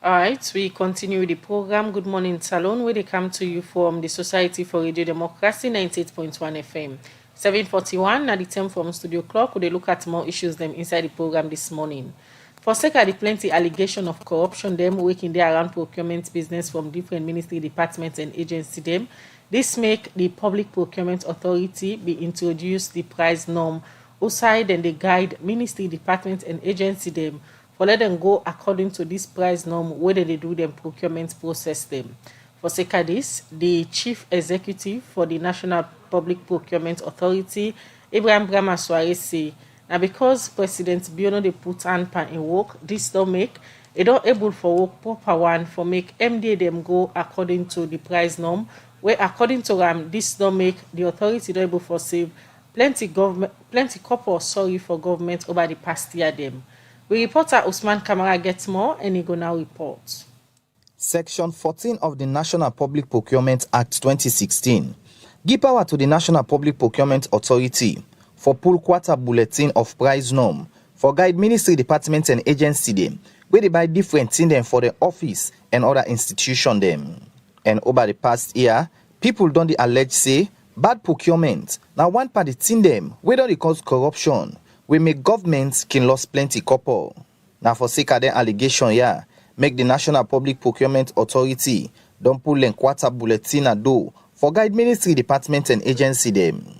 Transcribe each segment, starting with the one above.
All right, we continue with the program. Good morning, Salon, where they come to you from the Society for Radio Democracy, 98.1 FM. 7:41 at the time from Studio Clock, we dey look at more issues them inside the program this morning. For sake of the plenty allegation of corruption, them working there around procurement business from different ministry departments and agency them, this make the Public Procurement Authority be introduce the price norm outside and they guide ministry departments and agency them for let them go according to this price norm whether they do them procurement process them. For sake of this, the chief executive for the National Public Procurement Authority, Ibrahim Brahma Suarez, say now because President Biono they put hand pan in work, this don't make it don't able for work proper one for make MDA them go according to the price norm, where according to this don't make the authority not able for save plenty couple sorry for government over the past year them. We reporter Usman Kamara gets more and he go now report. Section 14 of the National Public Procurement Act 2016 give power to the National Public Procurement Authority for pull quarter bulletin of price norm for guide ministry departments and agency them where they buy different things them for the office and other institution them. And over the past year, people don't the allege say bad procurement. Now one party thing them where don't they cause corruption. We make governments can lose plenty couple. Now for sake of the allegation make the National Public Procurement Authority don't pull in quarter bulletin a do for guide ministry department and agency them.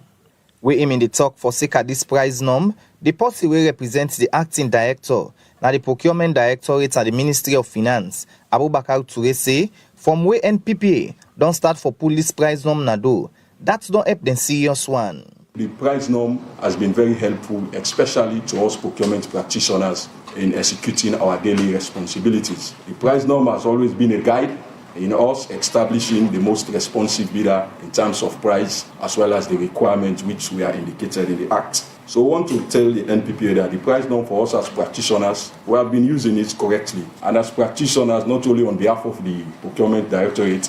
We aim in the talk for sake of this price norm, the policy will represent the acting director, now the procurement directorate at the Ministry of Finance, Abubakar Toure say, from where NPPA don't start for pull this price norm na do, that's don't help the serious one. The price norm has been very helpful, especially to us procurement practitioners in executing our daily responsibilities. The price norm has always been a guide in us establishing the most responsive bidder in terms of price, as well as the requirements which we are indicated in the Act. So we want to tell the NPPA that the price norm for us as practitioners, we have been using it correctly. And as practitioners, not only on behalf of the Procurement Directorate,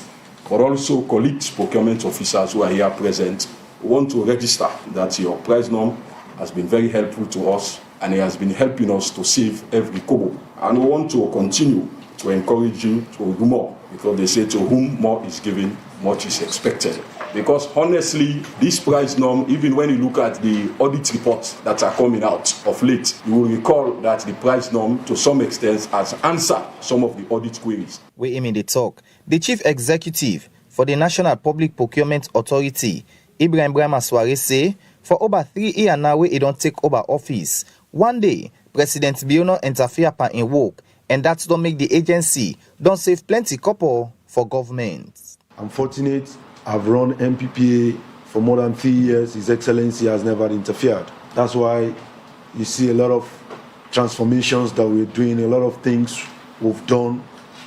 but also colleagues, procurement officers who are here present, we want to register that your price norm has been very helpful to us and it has been helping us to save every kobo. And we want to continue to encourage you to do more, because they say to whom more is given, much is expected. Because honestly, this price norm, even when you look at the audit reports that are coming out of late, you will recall that the price norm to some extent has answered some of the audit queries. We aim in the talk. The chief executive for the National Public Procurement Authority, Ibrahim Brahma Suarez, say for over 3 years now he don't take over office. One day, President Biono interfere in work, and that's don't make the agency don't save plenty couple for government. I'm fortunate. I've run MPPA for more than 3 years. His Excellency has never interfered. That's why you see a lot of transformations that we're doing, a lot of things we've done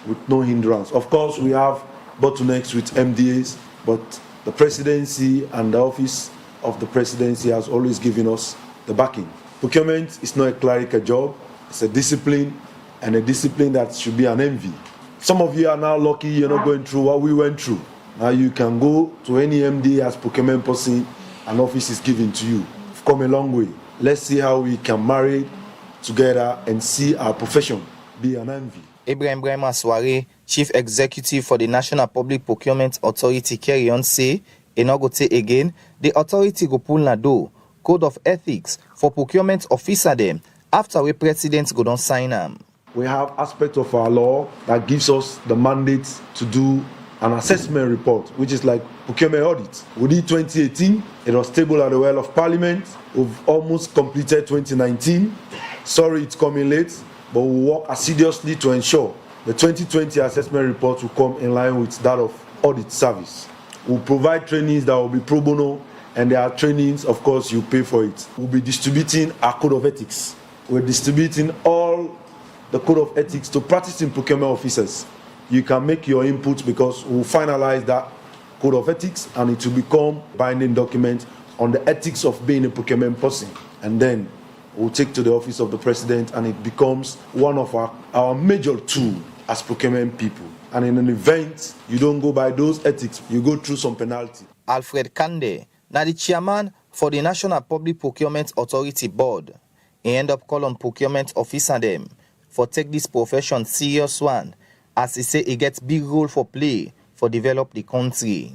with no hindrance. Of course, we have bottlenecks with MDAs, but the presidency and the office of the presidency has always given us the backing. Procurement is not a clerical job. It's a discipline, and a discipline that should be an envy. Some of you are now lucky you're not going through what we went through. Now you can go to any MD as procurement person, and office is given to you. We've come a long way. Let's see how we can marry together and see our profession be an envy. Ibrahim Brahma Suarez, Chief Executive for the National Public Procurement Authority, carry on say, Enogote again, the authority go pull na do code of ethics for procurement officer them after we president go don sign them. We have aspects of our law that gives us the mandate to do an assessment report, which is like procurement audit. We did 2018, it was tabled at the Well of Parliament. We've almost completed 2019. Sorry it's coming late, but we'll work assiduously to ensure the 2020 assessment report will come in line with that of audit service. We'll provide trainings that will be pro bono, and there are trainings, of course, you pay for it. We'll be distributing our code of ethics. We're distributing all the code of ethics to practicing procurement officers. You can make your input because we'll finalize that code of ethics and it will become a binding document on the ethics of being a procurement person. And then we'll take to the office of the president and it becomes one of our major tools as procurement people. And in an event, you don't go by those ethics, you go through some penalty. Alfred Kande, now the chairman for the National Public Procurement Authority Board, he end up calling procurement officer them for take this profession serious one as he say he gets big role for play for develop the country.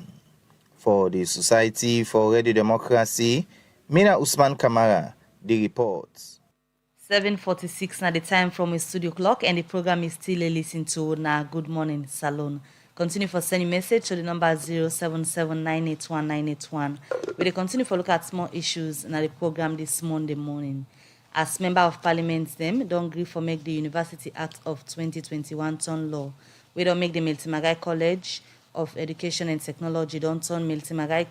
For the Society for Radio Democracy, Mina Usman Kamara, the report. 7:46 now the time from a studio clock, and the program is still a listen to na Good Morning Salon. Continue for sending message to the number 077981981. We continue for look at small issues in the program this Monday morning. As Member of Parliament, them don't agree for make the University Act of 2021 turn law. We don't make the Miltimagai College of Education and Technology don't turn Miltimagai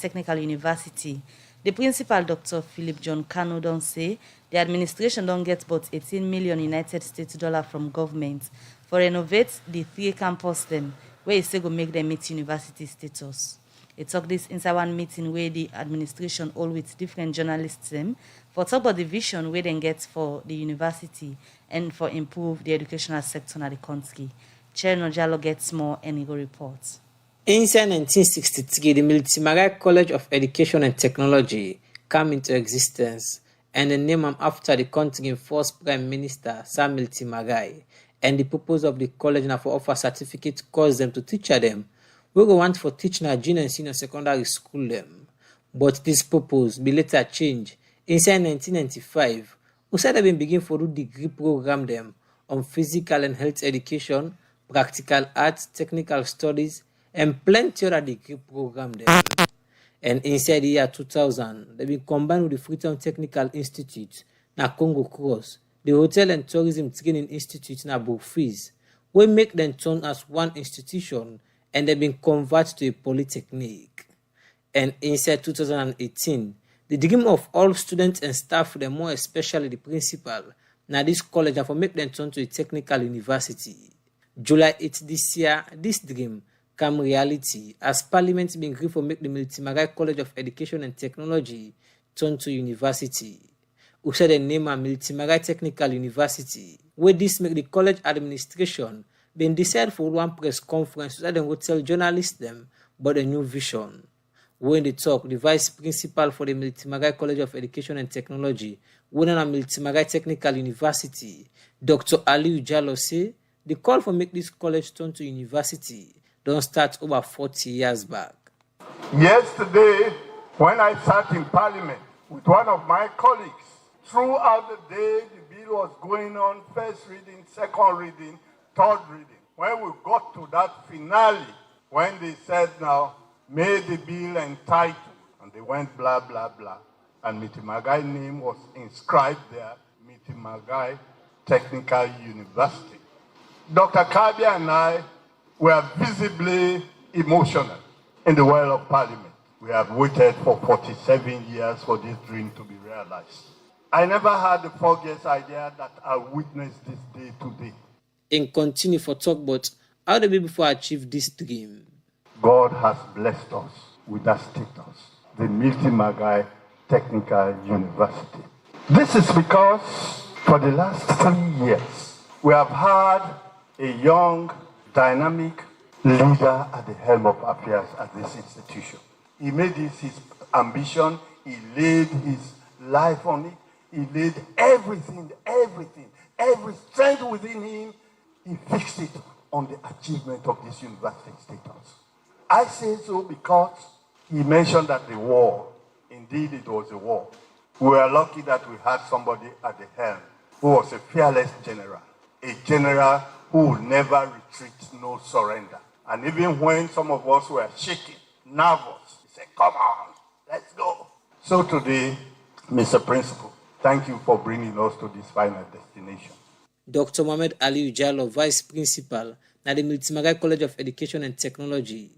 Technical University. The principal, Dr. Philip John Kano, don't say the administration don't get but 18 million United States dollar from government for renovate the 3 campus them, where he say go make them meet university status. He talk this inside one meeting where the administration all with different journalists them for talk about the vision where they get for the university and for improve the educational sector in the country. Chair Nojalo gets more and he go reports. Inside 1963, the Miltimagai College of Education and Technology came into existence, and the name after the country's first Prime Minister, Sam Miltimagai. And the purpose of the college now for offer certificate cause them to teach them. We go want for teaching our junior and senior secondary school them. But this purpose be later changed. Inside 1995, we said they begin for do degree program them on physical and health education, practical arts, technical studies, and plenty other degree program them. And inside the year 2000, they been combined with the Freetown Technical Institute, na Congo Cross, the Hotel and Tourism Training Institute, na Burfis, we make them turn as one institution, and they been converted to a polytechnic. And inside 2018, the dream of all students and staff, them more especially the principal, na this college, and for make them turn to a technical university. July 8 this year, this dream come reality as Parliament being agreed for make the Miltimagai College of Education and Technology turn to university. We said the name a Miltimagai Technical University, where this make the college administration been decided for one press conference so that they would tell journalists them about a new vision. When they talk, the vice principal for the Miltimagai College of Education and Technology, winning a Miltimagai Technical University, Dr. Aliu Jallo say the call for make this college turn to university don't start over 40 years back. Yesterday, when I sat in Parliament with one of my colleagues, throughout the day the bill was going on, first reading, second reading, third reading. When we got to that finale, when they said now, may the bill entitled, and they went blah, blah, blah, and Miltimagai name was inscribed there, Miltimagai Technical University. Dr. Kabia and I were visibly emotional in the well of Parliament. We have waited for 47 years for this dream to be realized. I never had the foggiest idea that I witnessed this day today. And continue for talk about how the people for achieve this dream. God has blessed us with that status, the Miltimagai Technical University. This is because for the last 3 years, we have had a young, dynamic leader at the helm of affairs at this institution. He made this his ambition. He laid his life on it. He laid everything, every strength within him. He fixed it on the achievement of this university status. I say so because he mentioned that the war, indeed it was a war. We were lucky that we had somebody at the helm who was a fearless general, a general who will never retreat, no surrender. And even when some of us were shaking, nervous, he said, come on, let's go. So today, Mr. Principal, thank you for bringing us to this final destination. Dr. Mohamed Aliu Jallo, Vice Principal at the Miltimagai College of Education and Technology,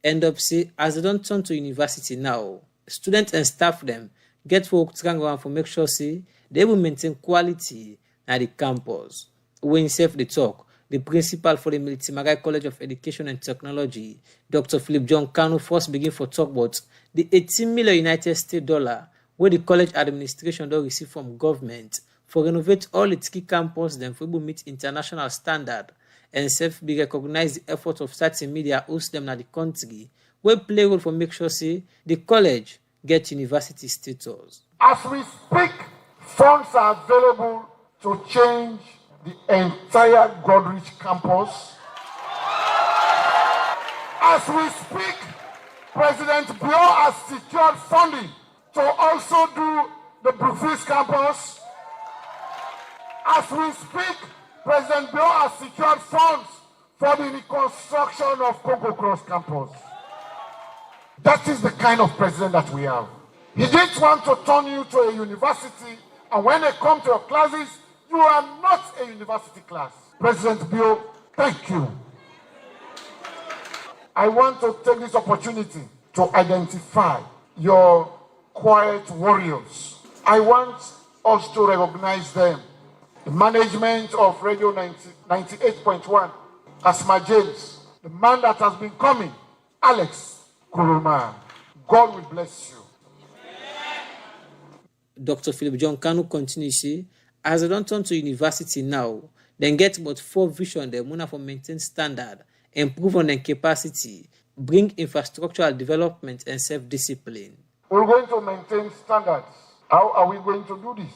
end up say, as they don't turn to university now, students and staff them get work around for make sure say they will maintain quality at the campus. When self the talk, the principal for the Miltimagai College of Education and Technology, Dr. Philip John Kano, first begin for talk about the 18 million United States dollar where the college administration don't receive from government for renovate all its key campus then for able meet international standard and self be recognize the effort of certain media host them in the country where play role for make sure say the college get university status. As we speak, funds are available to change the entire Godrich campus. As we speak, President Bio has secured funding to also do the Brookfield campus. As we speak, President Bio has secured funds for the reconstruction of Cocoa Cross campus. That is the kind of president that we have. He didn't want to turn you to a university, and when they come to your classes, you are not a university class. President Bio, thank you. I want to take this opportunity to identify your quiet warriors. I want us to recognize them. The management of Radio 98.1, Asma James, the man that has been coming, Alex Kuruma. God will bless you. Dr. Philip John Kanu continues, say, as they don't turn to university now, then get about 4 vision they want for maintain standard, improve on their capacity, bring infrastructural development and self-discipline. We're going to maintain standards. How are we going to do this?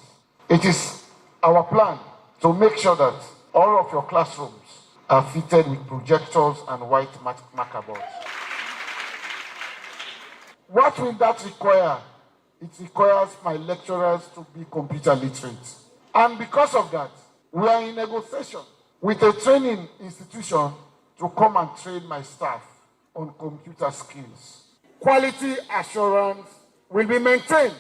It is our plan to make sure that all of your classrooms are fitted with projectors and white marker boards. What will that require? It requires my lecturers to be computer literate. And because of that, we are in negotiation with a training institution to come and train my staff on computer skills. Quality assurance will be maintained.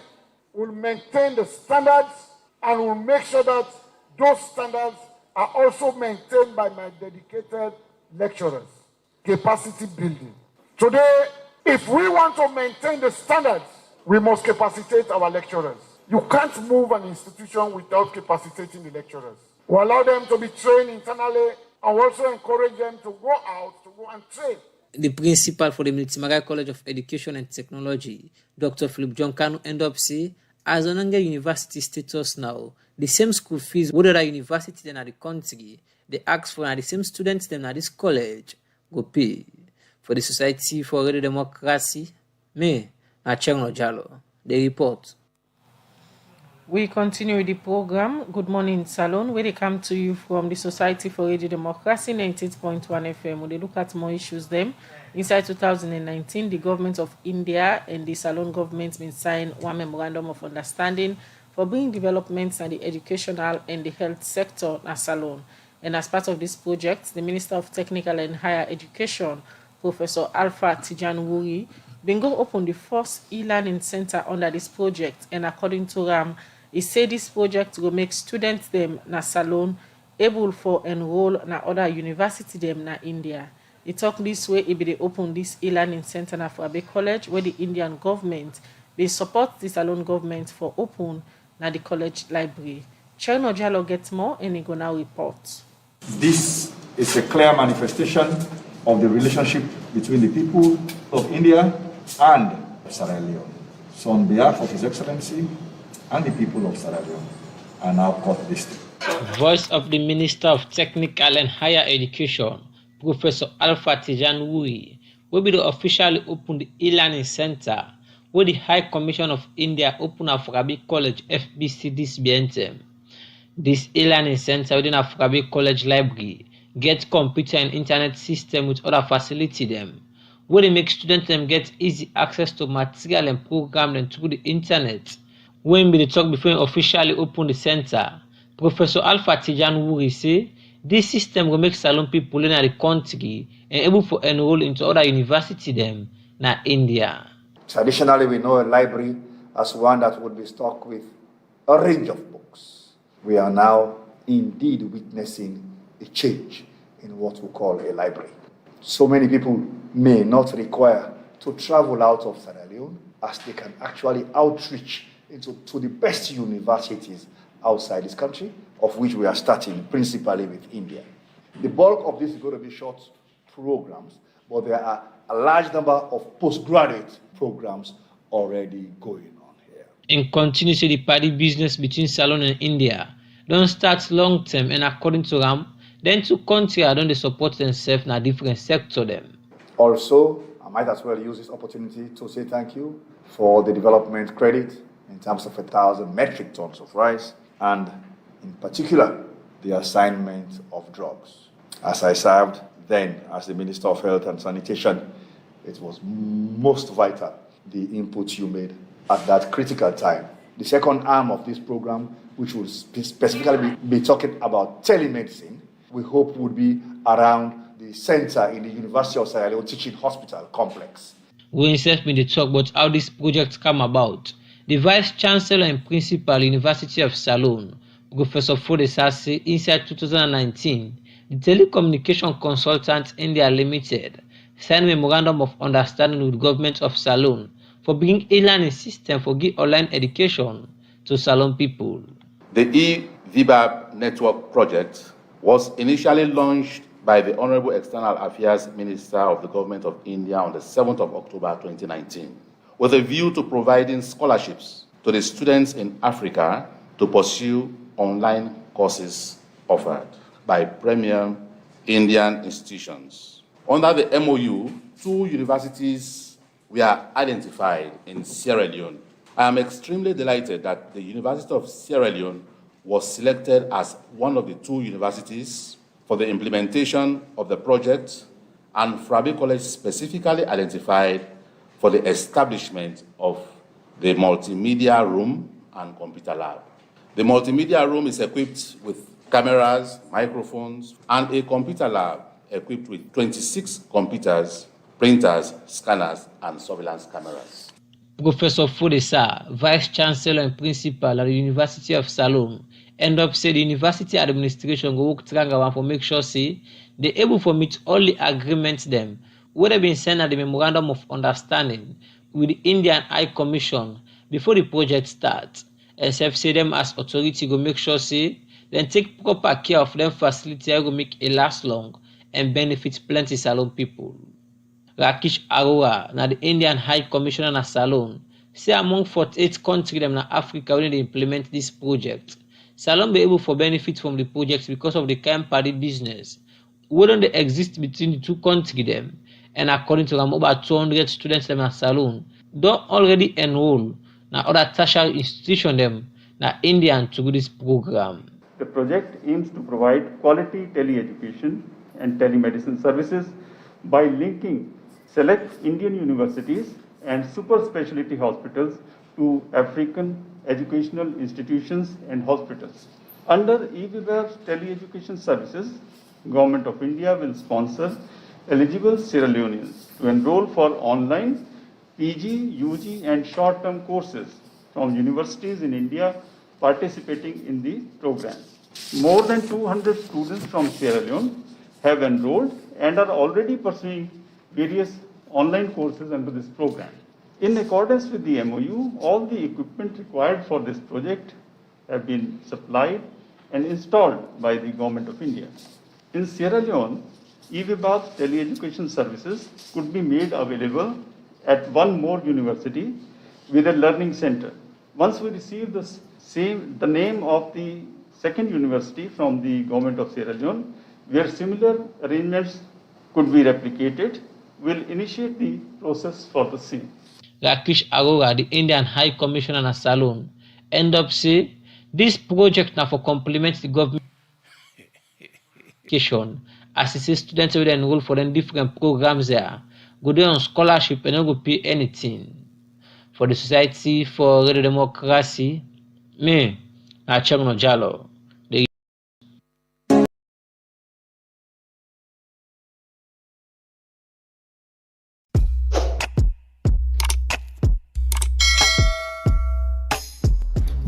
We'll maintain the standards and we'll make sure that those standards are also maintained by my dedicated lecturers. Capacity building. Today, if we want to maintain the standards, we must capacitate our lecturers. You can't move an institution without capacitating the lecturers. We allow them to be trained internally and also encourage them to go out, to go and train. The principal for the Militimagai College of Education and Technology, Dr. Philip John Kanu, end up say, as an university status now, the same school fees, whether at university than at the country, they ask for the same students than at this college, go pay. For the Society for Radio Democracy, me, Nachengo Jalo, they report. We continue with the program. Good morning, Salon, where they come to you from the Society for Radio Democracy, 98.1 FM. We look at more issues them. Inside 2019, the government of India and the Salon government been signed one memorandum of understanding for bringing developments in the educational and the health sector at Salon. And as part of this project, the Minister of Technical and Higher Education, Professor Alpha Tijan Wuri, been go open the first e-learning center under this project. And according to Ram, he said this project will make students them na Salon able for enroll na other university them na India. He talk this way, he be they open this e-learning center na for Abe College, where the Indian government they support the Salon government for open na the college library. Cherno Jalo gets more and he go now report. This is a clear manifestation of the relationship between the people of India and Sierra Leone. So on behalf of His Excellency and the people of Sierra Leone, I now quote this. Voice of the Minister of Technical and Higher Education, Professor Alpha Tijan Wuri, will be the officially open the e-learning center where the High Commission of India open Afrabi College FBC this BNTM. This e-learning center within Afrabi College Library get computer and internet system with other facility them, where they make students them get easy access to material and program them through the internet. When we talk before officially open the center, Professor Alpha Tijan Wuri say this system will make Salon people in the country and able to enroll into other university them na India. Traditionally, we know a library as one that would be stocked with a range of books. We are now indeed witnessing a change in what we call a library. So many people may not require to travel out of Sierra Leone as they can actually outreach to the best universities outside this country, of which we are starting principally with India. The bulk of this is going to be short programs, but there are a large number of postgraduate programs already going on here. And continue to the party business between Salon and India don't start long term, and according to Ram, then two countries don't they support themselves in a different sector them. Also, I might as well use this opportunity to say thank you for the development credit in terms of 1,000 metric tons of rice, and in particular, the assignment of drugs. As I served then as the Minister of Health and Sanitation, it was most vital, the input you made at that critical time. The second arm of this program, which will specifically be talking about telemedicine, we hope would be around the center in the University of Sierra Leone Teaching Hospital complex. We insist in the talk about how this project come about. The Vice Chancellor and Principal, University of Salone, Professor Fodesa, said inside 2019, the telecommunication consultant India Limited signed a memorandum of understanding with the government of Salone for bringing a learning system for give online education to Salone people. The e-VBAB network project was initially launched by the Honorable External Affairs Minister of the Government of India on the 7th of October 2019, with a view to providing scholarships to the students in Africa to pursue online courses offered by premier Indian institutions. Under the MOU, 2 universities were identified in Sierra Leone. I am extremely delighted that the University of Sierra Leone was selected as one of the 2 universities for the implementation of the project, and Frabe College specifically identified for the establishment of the multimedia room and computer lab. The multimedia room is equipped with cameras, microphones, and a computer lab equipped with 26 computers, printers, scanners, and surveillance cameras. Professor Fodesa, Vice Chancellor and Principal at the University of Salone, end up say the university administration go work around for make sure say they able to meet all the agreements them where they been sent at the memorandum of understanding with the Indian High Commission before the project starts. Except say them as authority go make sure say then take proper care of them facility go make it last long and benefit plenty Salone people. Rakesh Arora, na the Indian High Commissioner na Salone, say among 48 countries them na Africa when they implement this project, Salone be able for benefit from the project because of the kind party business. Wouldn't they exist between the 2 countries them? And according to them, about 200 students them na Salone don't already enroll na other tertiary institution them na Indian to do this program. The project aims to provide quality tele-education and telemedicine services by linking select Indian universities and super specialty hospitals to African educational institutions and hospitals. Under e-VBAB tele-education services, Government of India will sponsor eligible Sierra Leoneans to enroll for online PG, UG and short-term courses from universities in India participating in the program. More than 200 students from Sierra Leone have enrolled and are already pursuing various online courses under this program. In accordance with the MOU, all the equipment required for this project have been supplied and installed by the Government of India. In Sierra Leone, e-VBAB tele-education services could be made available at one more university with a learning center. Once we receive the name of the second university from the Government of Sierra Leone, where similar arrangements could be replicated, we'll initiate the process for the same. Rakesh Arora, the Indian High Commissioner na Salone, end up say this project now for complement the government education as it says students will enroll for them different programs there, go there on scholarship and not go pay anything. For the Society for Radio Democracy, me, na Changno Jalo.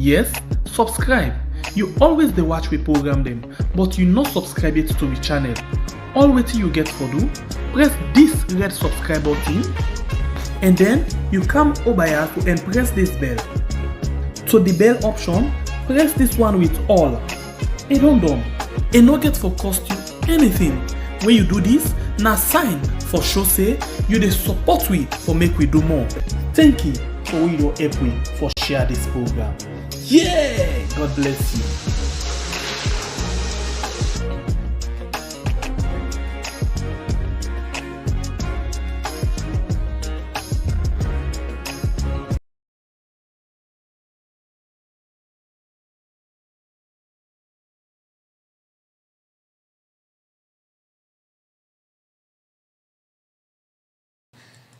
Yes, subscribe. You always dey watch we program them, but you not subscribe yet to the channel. All wetin you get for do, press this red subscribe button and then you come over here and press this bell. To the bell option, press this one with all. And done. And no get for cost you anything. When you do this, na sign for show say you dey support we for make we do more. Thank you for your help we for share this program. Yeah, God bless you.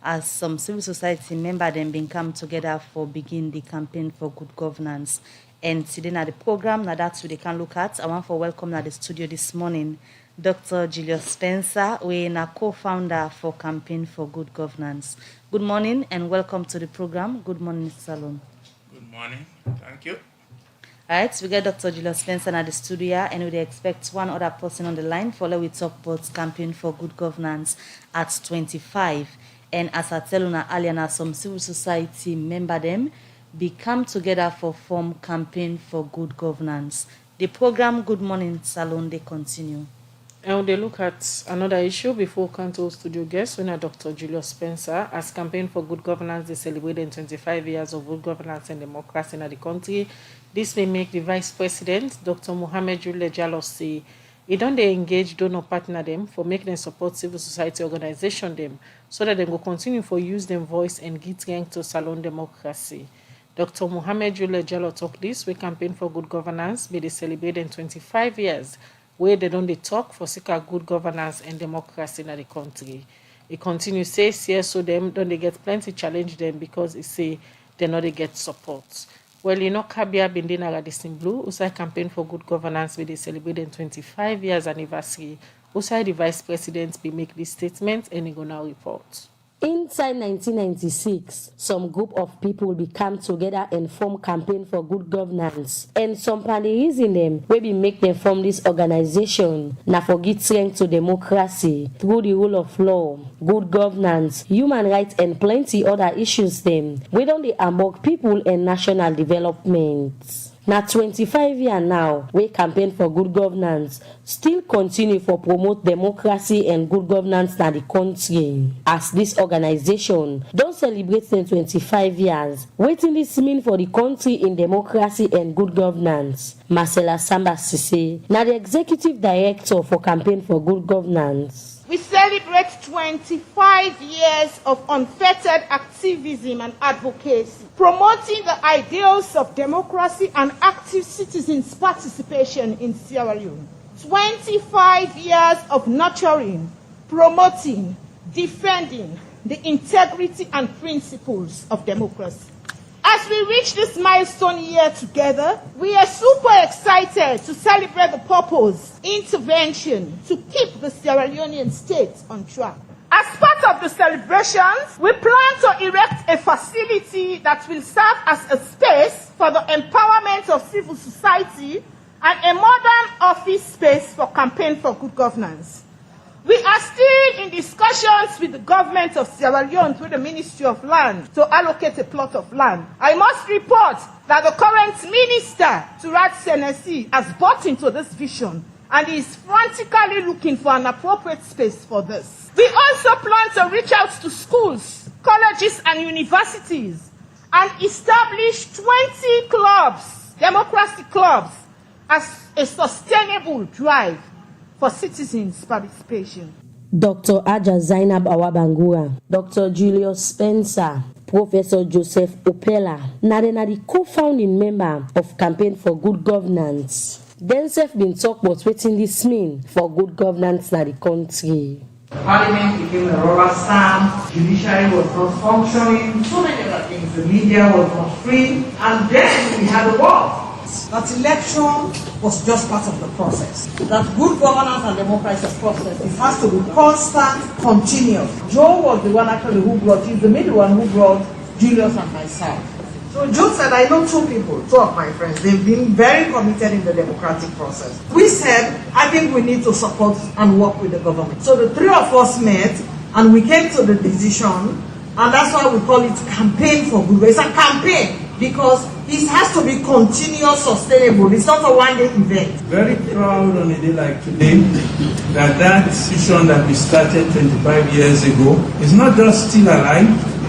as some civil society members then been come together for begin the campaign for good governance. And today at the program, now that's what they can look at. I want to welcome at the studio this morning Dr. Julius Spencer, we are a co-founder for Campaign for Good Governance. Good morning and welcome to the program. Good morning, Mr. Salon. Good morning. Thank you. All right, we got Dr. Julius Spencer at the studio, and we expect one other person on the line for let we talk about Campaign for Good Governance at 25. And as I tell you earlier, some civil society member them become together for form Campaign for Good Governance. The program Good Morning Salon they continue. And they look at another issue before Canto studio guest, when Dr. Julius Spencer, as Campaign for Good Governance, they celebrated 25 years of good governance and democracy in the country. This may make the Vice President, Dr. Mohamed Jule Jallo, say he don't they engage donor partner them for making them support civil society organization them so that they will continue for use them voice and get rank to salon democracy. Dr. Mohamed Jule Jallo talk this we Campaign for Good Governance be they celebrated 25 years where they don't they talk for seeker good governance and democracy in the country. He continues say CSO them don't they get plenty challenge them because he say they know they get support. Well, you know, Kabia Bindina Radissin Blue, Usai Campaign for Good Governance will they celebrate 25 years anniversary. Usai the Vice President be make this statement and he gonna report. Inside 1996, some group of people will become together and form Campaign for Good Governance. And some parties in them will be make them form this organization. Now for give strength to democracy through the rule of law, good governance, human rights and plenty other issues them. We don't the among people and national development. Now 25 years now, we Campaign for Good Governance still continue for promote democracy and good governance in the country. As this organization don't celebrate the 25 years, what does this mean for the country in democracy and good governance? Marcela Samba Sise, now the Executive Director for Campaign for Good Governance. We celebrate 25 years of unfettered activism and advocacy, promoting the ideals of democracy and active citizens' participation in Sierra Leone. 25 years of nurturing, promoting, defending the integrity and principles of democracy. As we reach this milestone year together, we are super excited to celebrate the purpose, intervention to keep the Sierra Leonean state on track. As part of the celebrations, we plan to erect a facility that will serve as a space for the empowerment of civil society and a modern office space for Campaign for Good Governance. We are still in discussions with the government of Sierra Leone through the Ministry of Land to allocate a plot of land. I must report that the current minister, Turat Senesi, has bought into this vision and is frantically looking for an appropriate space for this. We also plan to reach out to schools, colleges, and universities and establish 20 clubs, democracy clubs, as a sustainable drive for citizens' participation. Dr. Aja Zainab Awabangura, Dr. Julius Spencer, Professor Joseph Opela, na the co-founding member of Campaign for Good Governance. Themselves been talk about what this mean for good governance in the country. Parliament became a rubber stamp, judiciary was not functioning, so many other things, the media was not free, and then we had a war. That election was just part of the process. That good governance and democracy is a process. It has to be constant, continuous. Joe was the one actually who brought, he's the middle one who brought Julius and myself. So Joe said, I know two of my friends. They've been very committed in the democratic process. We said, I think we need to support and work with the government. So the three of us met and we came to the decision, and that's why we call it Campaign for Good. It's a campaign because it has to be continuous, sustainable. It's not a one-day event. Very proud on a day like today that decision that we started 25 years ago is not just still alive,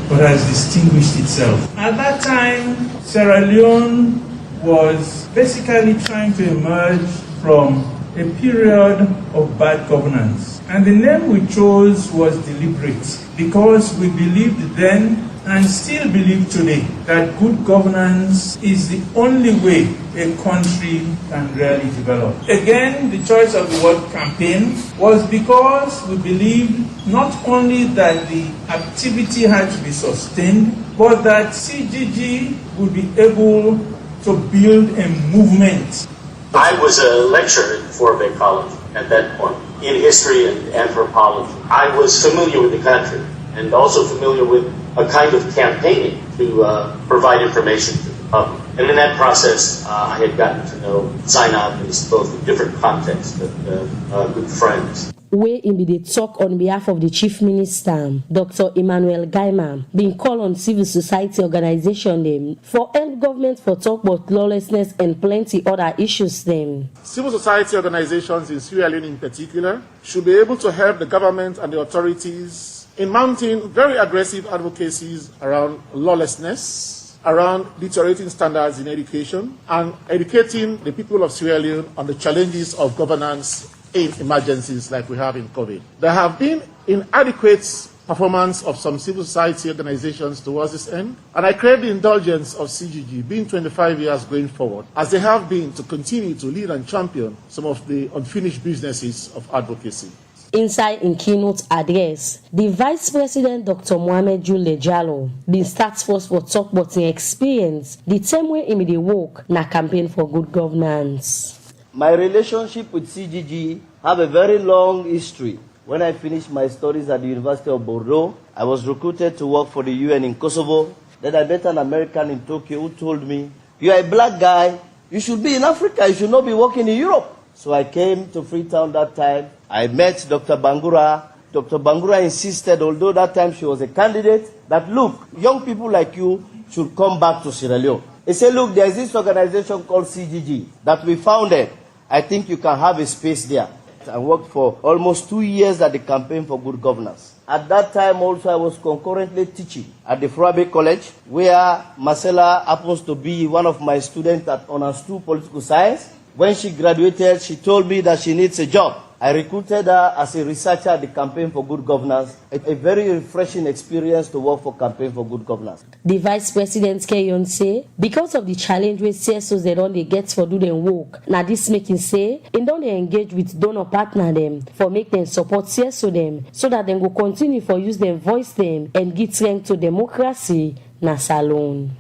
but has distinguished itself. At that time, Sierra Leone was basically trying to emerge from a period of bad governance. And the name we chose was deliberate because we believed then and still believe today that good governance is the only way a country can really develop. Again, the choice of the word campaign was because we believed not only that the activity had to be sustained, but that CGG would be able to build a movement. I was a lecturer at Fort Bay College at that point in history and anthropology. I was familiar with the country and also familiar with a kind of campaigning to provide information to the public. And in that process, I had gotten to know Zainab both in different contexts, but good friends. Where in the talk on behalf of the Chief Minister, Dr. Emmanuel Gaima, being called on civil society organization them for help government for talk about lawlessness and plenty other issues them. Civil society organizations in Sierra Leone in particular should be able to help the government and the authorities in mounting very aggressive advocacies around lawlessness, around deteriorating standards in education, and educating the people of Sierra Leone on the challenges of governance in emergencies like we have in COVID. There have been inadequate performance of some civil society organizations towards this end, and I crave the indulgence of CGG, being 25 years going forward, as they have been to continue to lead and champion some of the unfinished businesses of advocacy. Inside in keynote address, the Vice President Dr. Mohamed Jule Jallo been starts first for talk about his experience, the time where he work na campaign for good governance. My relationship with CGG have a very long history. When I finished my studies at the University of Bordeaux, I was recruited to work for the UN in Kosovo. Then I met an American in Tokyo who told me, "You are a black guy, you should be in Africa, you should not be working in Europe." So I came to Freetown that time. I met Dr. Bangura. Dr. Bangura insisted, although that time she was a candidate, that look, young people like you should come back to Sierra Leone. He said, look, there is this organization called CGG that we founded. I think you can have a space there. I worked for almost 2 years at the Campaign for Good Governance. At that time also I was concurrently teaching at the Froabe College, where Marcella happens to be one of my students at Honors 2 Political Science. When she graduated, she told me that she needs a job. I recruited her as a researcher at the Campaign for Good Governance. A very refreshing experience to work for Campaign for Good Governance. The Vice President Keyon say, because of the challenge we CSOs they don't get for do them work, now this making say, and don't they engage with donor partner them for make them support CSO them, so that they will continue for use them voice them and give strength to democracy na salon.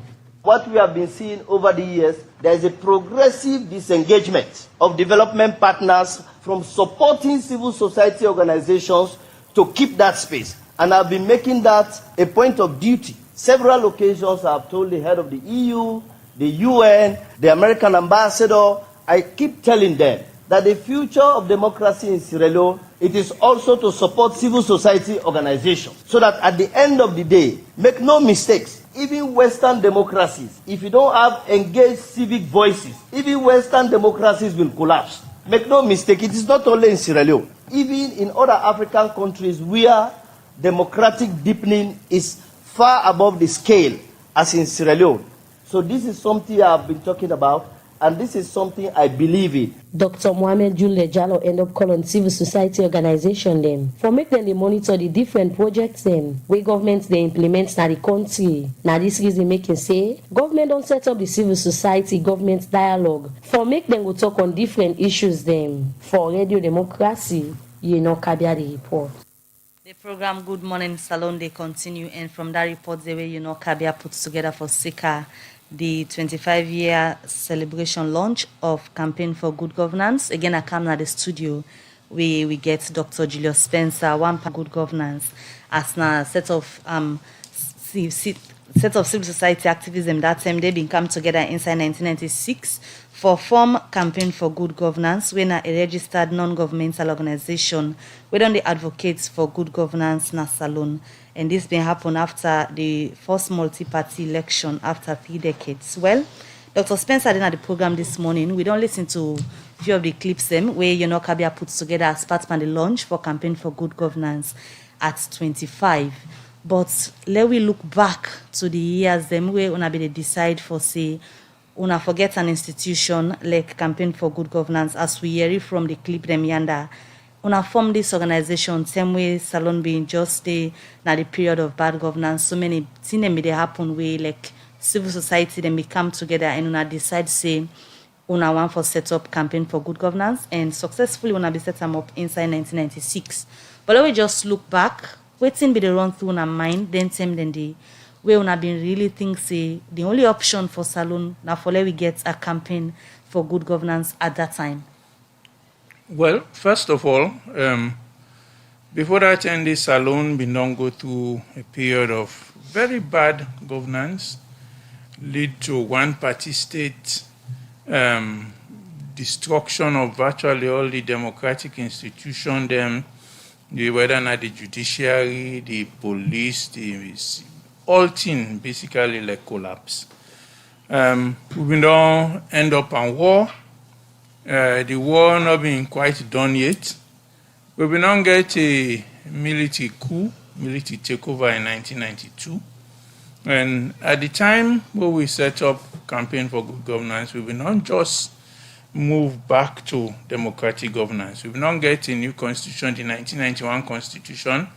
What we have been seeing over the years, there is a progressive disengagement of development partners from supporting civil society organizations to keep that space. And I've been making that a point of duty. Several occasions I have told the head of the EU, the UN, the American ambassador, I keep telling them that the future of democracy in Sierra Leone, it is also to support civil society organizations. So that at the end of the day, make no mistakes, even Western democracies, if you don't have engaged civic voices, even Western democracies will collapse. Make no mistake, it is not only in Sierra Leone. Even in other African countries where democratic deepening is far above the scale as in Sierra Leone. So this is something I have been talking about, and this is something I believe in. Dr. Mohamed Jule Jallo end up calling civil society organization them for make them they monitor the different projects them where governments they implement na the country. Now this reason making say government don't set up the civil society government dialogue for make them go talk on different issues them. For Radio Democracy, Kabia the report. The program Good Morning Salon they continue, and from that report the way Kabia puts together for SICA the 25-year celebration launch of Campaign for Good Governance. Again, I come to the studio where we get Dr. Julius Spencer, one for good governance, as a set of civil society activism. That time they been come together inside 1996 for form Campaign for Good Governance, when a registered non-governmental organization we don't advocate for good governance na salon. And this been happen after the first multi-party election after 3 decades. Well, Dr. Spencer did at the program this morning. We don't listen to a few of the clips them where Kabia puts together as part of the launch for Campaign for Good Governance at 25. But let we look back to the years them where una be decide for say una forget an institution like Campaign for Good Governance, as we hear it from the clip them yonder. una form this organization same way Salon being just dey na the period of bad governance, so many things dem dey happen wey like civil society dem may come together and una decide say una want for set up campaign for good governance, and successfully una be set am up inside 1996. But let me just look back, wetin be the run through una mind then time then dey wey una been really think say the only option for Salon na for let we get a campaign for good governance at that time. Well, first of all, before that time, the Salon been don't go through a period of very bad governance, lead to one-party state, destruction of virtually all the democratic institutions, whether not the judiciary, the police, all things basically like collapse. We don't end up in war. The war not being quite done yet. We will not get a military coup, military takeover in 1992. And at the time when we set up campaign for good governance, we will not just move back to democratic governance. We will not get a new constitution, the 1991 constitution.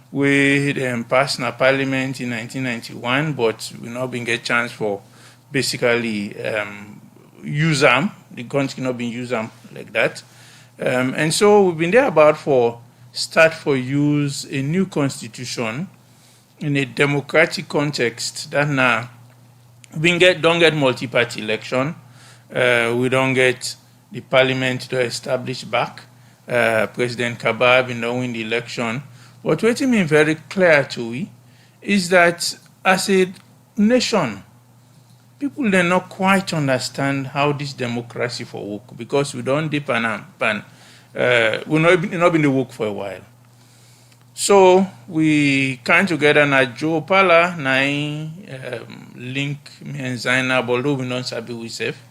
We passed in parliament in 1991, but we not been get chance for basically use them. The country not been used like that. And so we've been there about for start for use a new constitution in a democratic context that now we don't get multi-party election. We don't get the parliament to establish back. President Kabab been win the election. But what it means very clear to we is that as a nation, people they not quite understand how this democracy for work because we don't dip and we not been the work for a while. So we came together na Joe Pala na link me and Zainab, although we don't sabi we safe.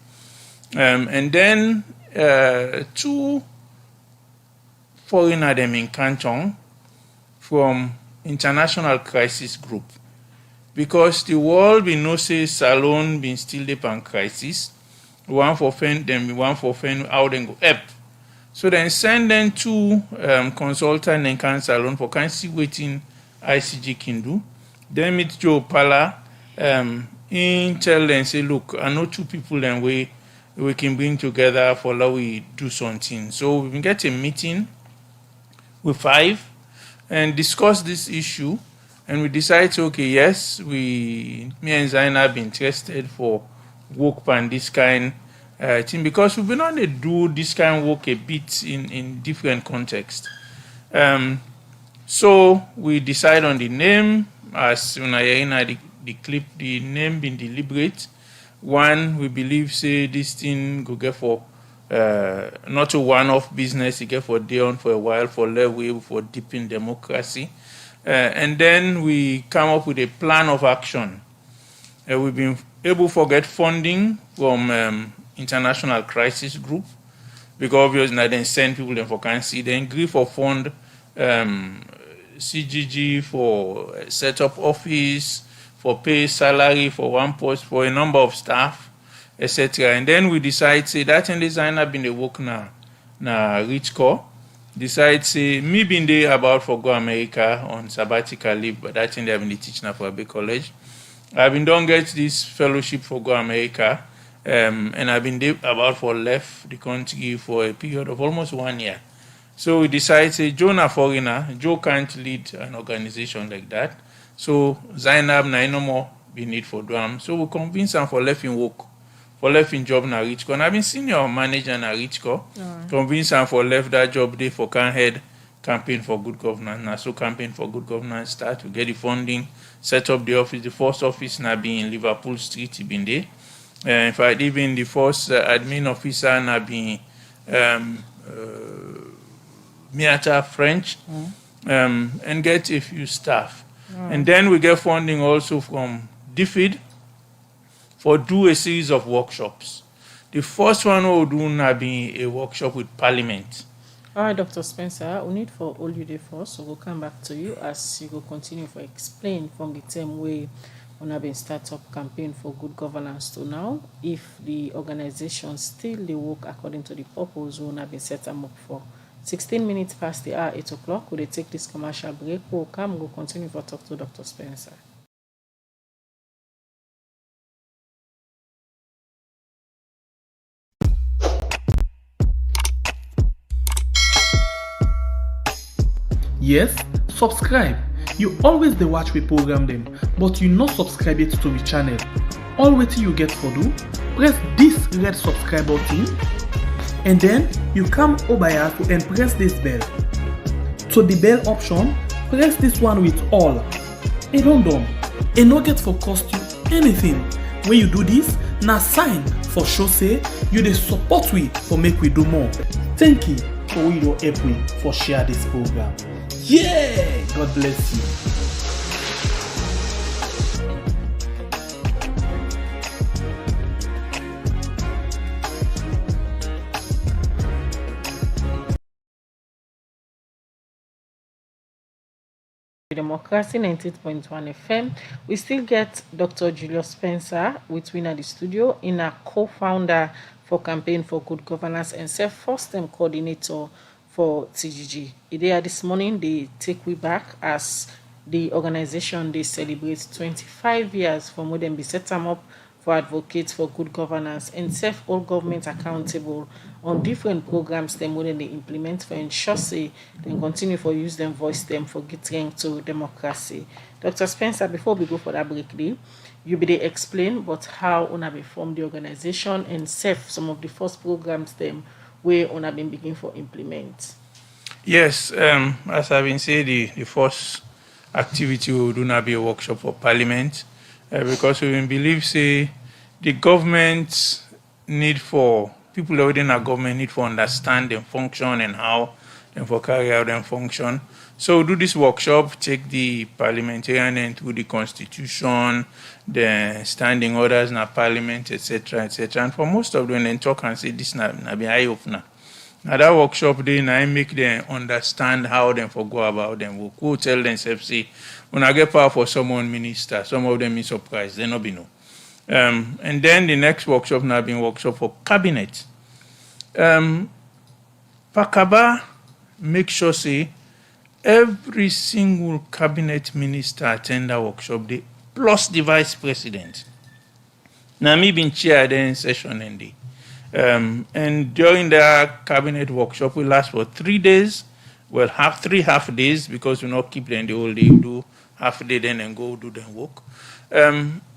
And then two foreigner them in Canton from International Crisis Group. Because the world we know say Salon been still deep on crisis. One for fend them, one for fend how they go help. So then send them two consultant and can Salon for can see waiting ICG can do. Then meet Joe Pala, in tell them say, look, I know two people then we can bring together for how we do something. So we can get a meeting with 5 and discuss this issue. And we decided, okay, yes, me and Zainab be interested for work on this kind thing because we've been on to do this kind of work a bit in different contexts. So we decide on the name as when I hear the clip, the name being deliberate. One, we believe say this thing go get for not a one-off business, it get for day on for a while for level for deepening democracy. And then we come up with a plan of action. We've been able to get funding from International Crisis Group because obviously now then send people then for can see. Then agree for fund CGG for set up office, for pay salary for one post, for a number of staff, etc. And then we decide say that and designer been the work na Rich Core. Decide say me been there about for go America on sabbatical leave, but that thing they have been teaching for a big college. I've been done get this fellowship for go America, and I've been there about for left the country for a period of almost 1 year. So we decide say Joe na foreigner, Joe can't lead an organization like that. So Zainab na no more be need for drum. So we convince him for left in work. For left in job na Richco. And I've been senior manager na Richco. Convince him for left that job there for can head campaign for good governance. Now so campaign for good governance start to get the funding, set up the office. The first office now being in Liverpool Street, he been there. In fact, even the first admin officer now being Miata French, and get a few staff. And then we get funding also from DFID for do a series of workshops. The first one we'll do now be a workshop with Parliament. All right, Dr. Spencer, we need for all you day first, so we'll come back to you as you go continue for explain from the time way on have been start up campaign for good governance to now, if the organization still they work according to the purpose we have been set them up for. 16 minutes past the hour, 8 o'clock. We'll take this commercial break. We'll come, we'll continue to talk to Dr. Spencer. Yes, subscribe. You always the watch we program them, but you not subscribe yet to the channel. All wait you get for do, press this red subscribe button, and then you come over here and press this bell. To the bell option, press this one with all. And done. And no get for cost you anything. When you do this, na sign for show say you the support we for make we do more. Thank you for we don't help we for share this program. Yeah! God bless you. Democracy 98.1 FM. We still get Dr. Julius Spencer with me at the studio, in a co-founder for Campaign for Good Governance and first-time coordinator for TGG. There this morning, they take we back as the organization they celebrate 25 years from when they be set them up for advocates for good governance and serve all government accountable on different programs them when they implement for ensure say they continue for use them, voice them for getting to democracy. Dr. Spencer, before we go for that break day, you be they explain but how una be form the organization and serve some of the first programs them where una been begin for implement. Yes, as I've been saying, the first activity we will do now be a workshop for Parliament. Because we believe, say, the government need for, people within our government need for understand them function and how them for carry out them function. So do this workshop, take the parliamentarian and through the constitution, the standing orders in our parliament, etc., etc. And for most of them, then talk and say, this na be eye opener. Now that workshop, then I make them understand how them for go about them. We'll go tell themselves, say, when I get power for someone minister, some of them is surprised, they not be know. And then the next workshop now being workshop for cabinet. Pakaba make sure say every single cabinet minister attend that workshop day, plus the vice president. Now me been chair then session in day. And during the cabinet workshop, we last for 3 days. Well, three half days because we not keep them the whole day. We do half a day then and go do the work.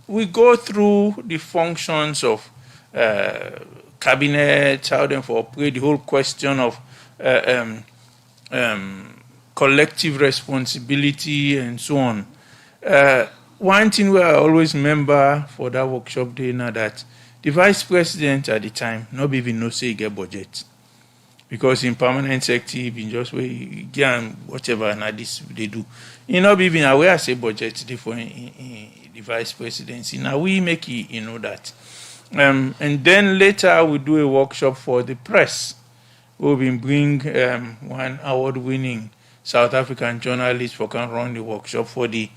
We go through the functions of cabinet, how them for operate, the whole question of collective responsibility and so on. One thing where I always remember for that workshop day now that the vice president at the time not even know say he get budget. Because in permanent secretary, been just where you get whatever now this they do. You know, even aware say budget different in the vice presidency. Now we make you know that. And then later we do a workshop for the press. We'll bring one award-winning South African journalist for can run the workshop for the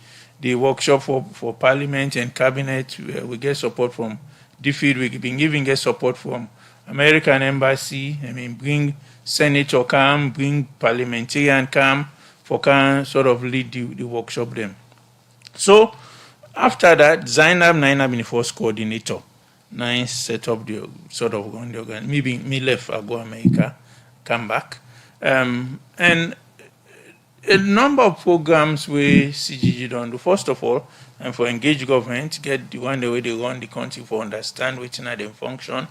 workshop for Parliament and Cabinet. We get support from DFID. We've been giving get support from American Embassy. Bring senator come, bring parliamentarian come for can sort of lead the workshop them. So after that, Zainab been the first coordinator. Nine set up the sort of run the organ. Me left, I go America, come back. And a number of programs where CGG don't do. First of all, and for engage government, get the one the way they run the country for understand which are them function,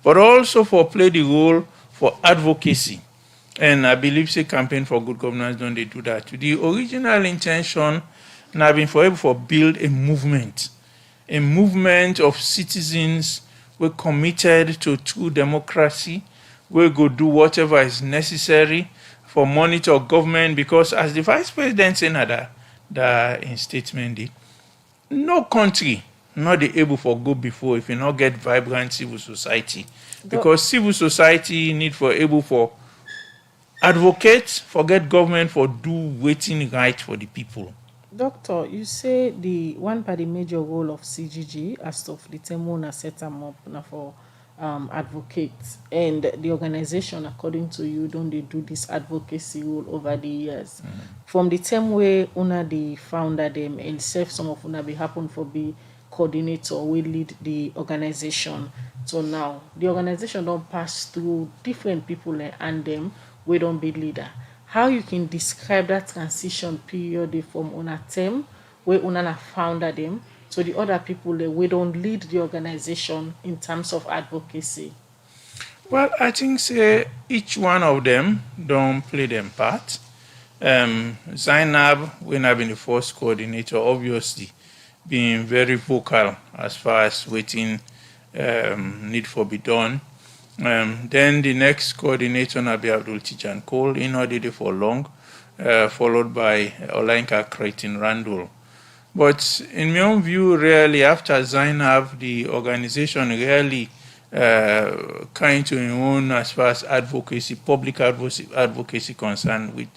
but also for play the role for advocacy. And I believe say Campaign for Good Governance don't they do that. The original intention now been for able to build a movement of citizens who are committed to true democracy, we go do whatever is necessary for monitor government, because as the vice president said that in statement, no country not be able for go before if you not get vibrant civil society. Because civil society need for able for advocate, forget government for do waiting right for the people. Doctor, you say the one part the major role of CGG as of the Temona set them up now for advocates, and the organization, according to you, don't they do this advocacy role over the years? From the time where una the founder them and self some of una be happen for be coordinator we lead the organization. So now the organization don't pass through different people and them we don't be leader. How you can describe that transition period from una term where una founder them to the other people that we don't lead the organization in terms of advocacy? Well, I think say each one of them don't play them part. Zainab, when I've been the first coordinator, obviously being very vocal as far as waiting need for be done. Then the next coordinator Nabi Abdul Tijan Cole, he not did it for long, followed by Olenka Cretin Randall. But in my own view, really, after Zainab, the organization really kind to its own as far as advocacy, public advocacy concerned, with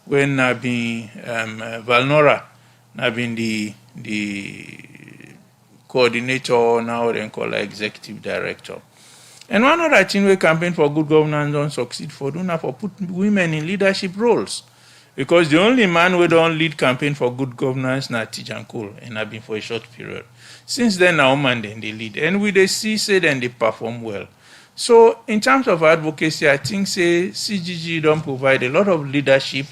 when I've been Valnora, I've been the coordinator, now then called executive director. And one other thing we campaign for good governance don't succeed for doing for put women in leadership roles. Because the only man who don't lead campaign for good governance na Tijan Cole, and I've been for a short period. Since then, now man then they lead, and we they see say then they perform well. So in terms of advocacy, I think say CGG don't provide a lot of leadership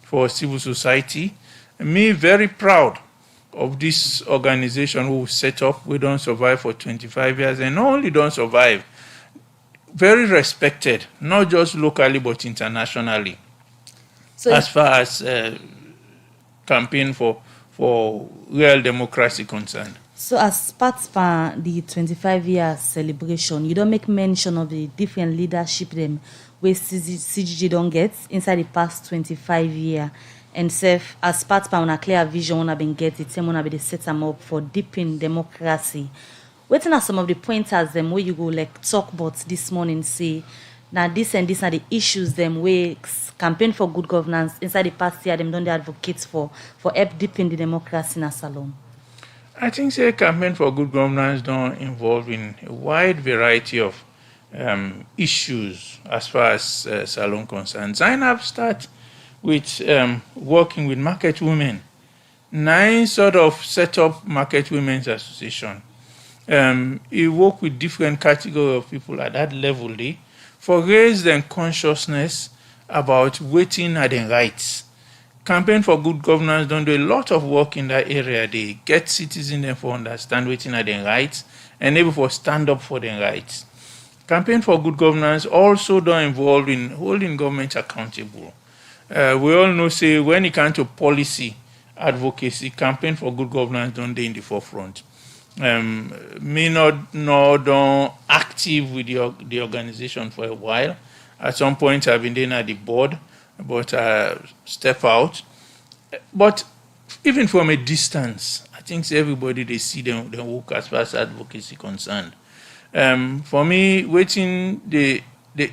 for civil society. Me very proud of this organization who set up. We don't survive for 25 years, and not only don't survive, very respected, not just locally but internationally. So as far as campaign for real democracy concerned. So as part of the 25 years celebration, you don't make mention of the different leadership them where CGG don't get inside the past 25 years. And self as part of a clear vision wanna been get it, same wanna be set them up for deepening democracy. What are some of the pointers them where you go like talk about this morning, say now this and this are the issues them where campaign for good governance inside the past year them don't advocate for help deepen the democracy in a salon? I think say campaign for good governance don't involve in a wide variety of issues as far as salon concerned. Zainab start with working with market women. 9 sort of set up market women's association. He work with different category of people at that level for raise their consciousness about waiting at their rights. Campaign for good governance don't do a lot of work in that area. They get citizens for understand waiting at their rights and able for stand up for their rights. Campaign for good governance also don't involve in holding government accountable. We all know say when it comes to policy advocacy, campaign for good governance don't they in the forefront. Me not active with the organization for a while. At some point, I've been there at the board, but step out. But even from a distance, I think everybody they see them work as far as advocacy concerned. For me, waiting they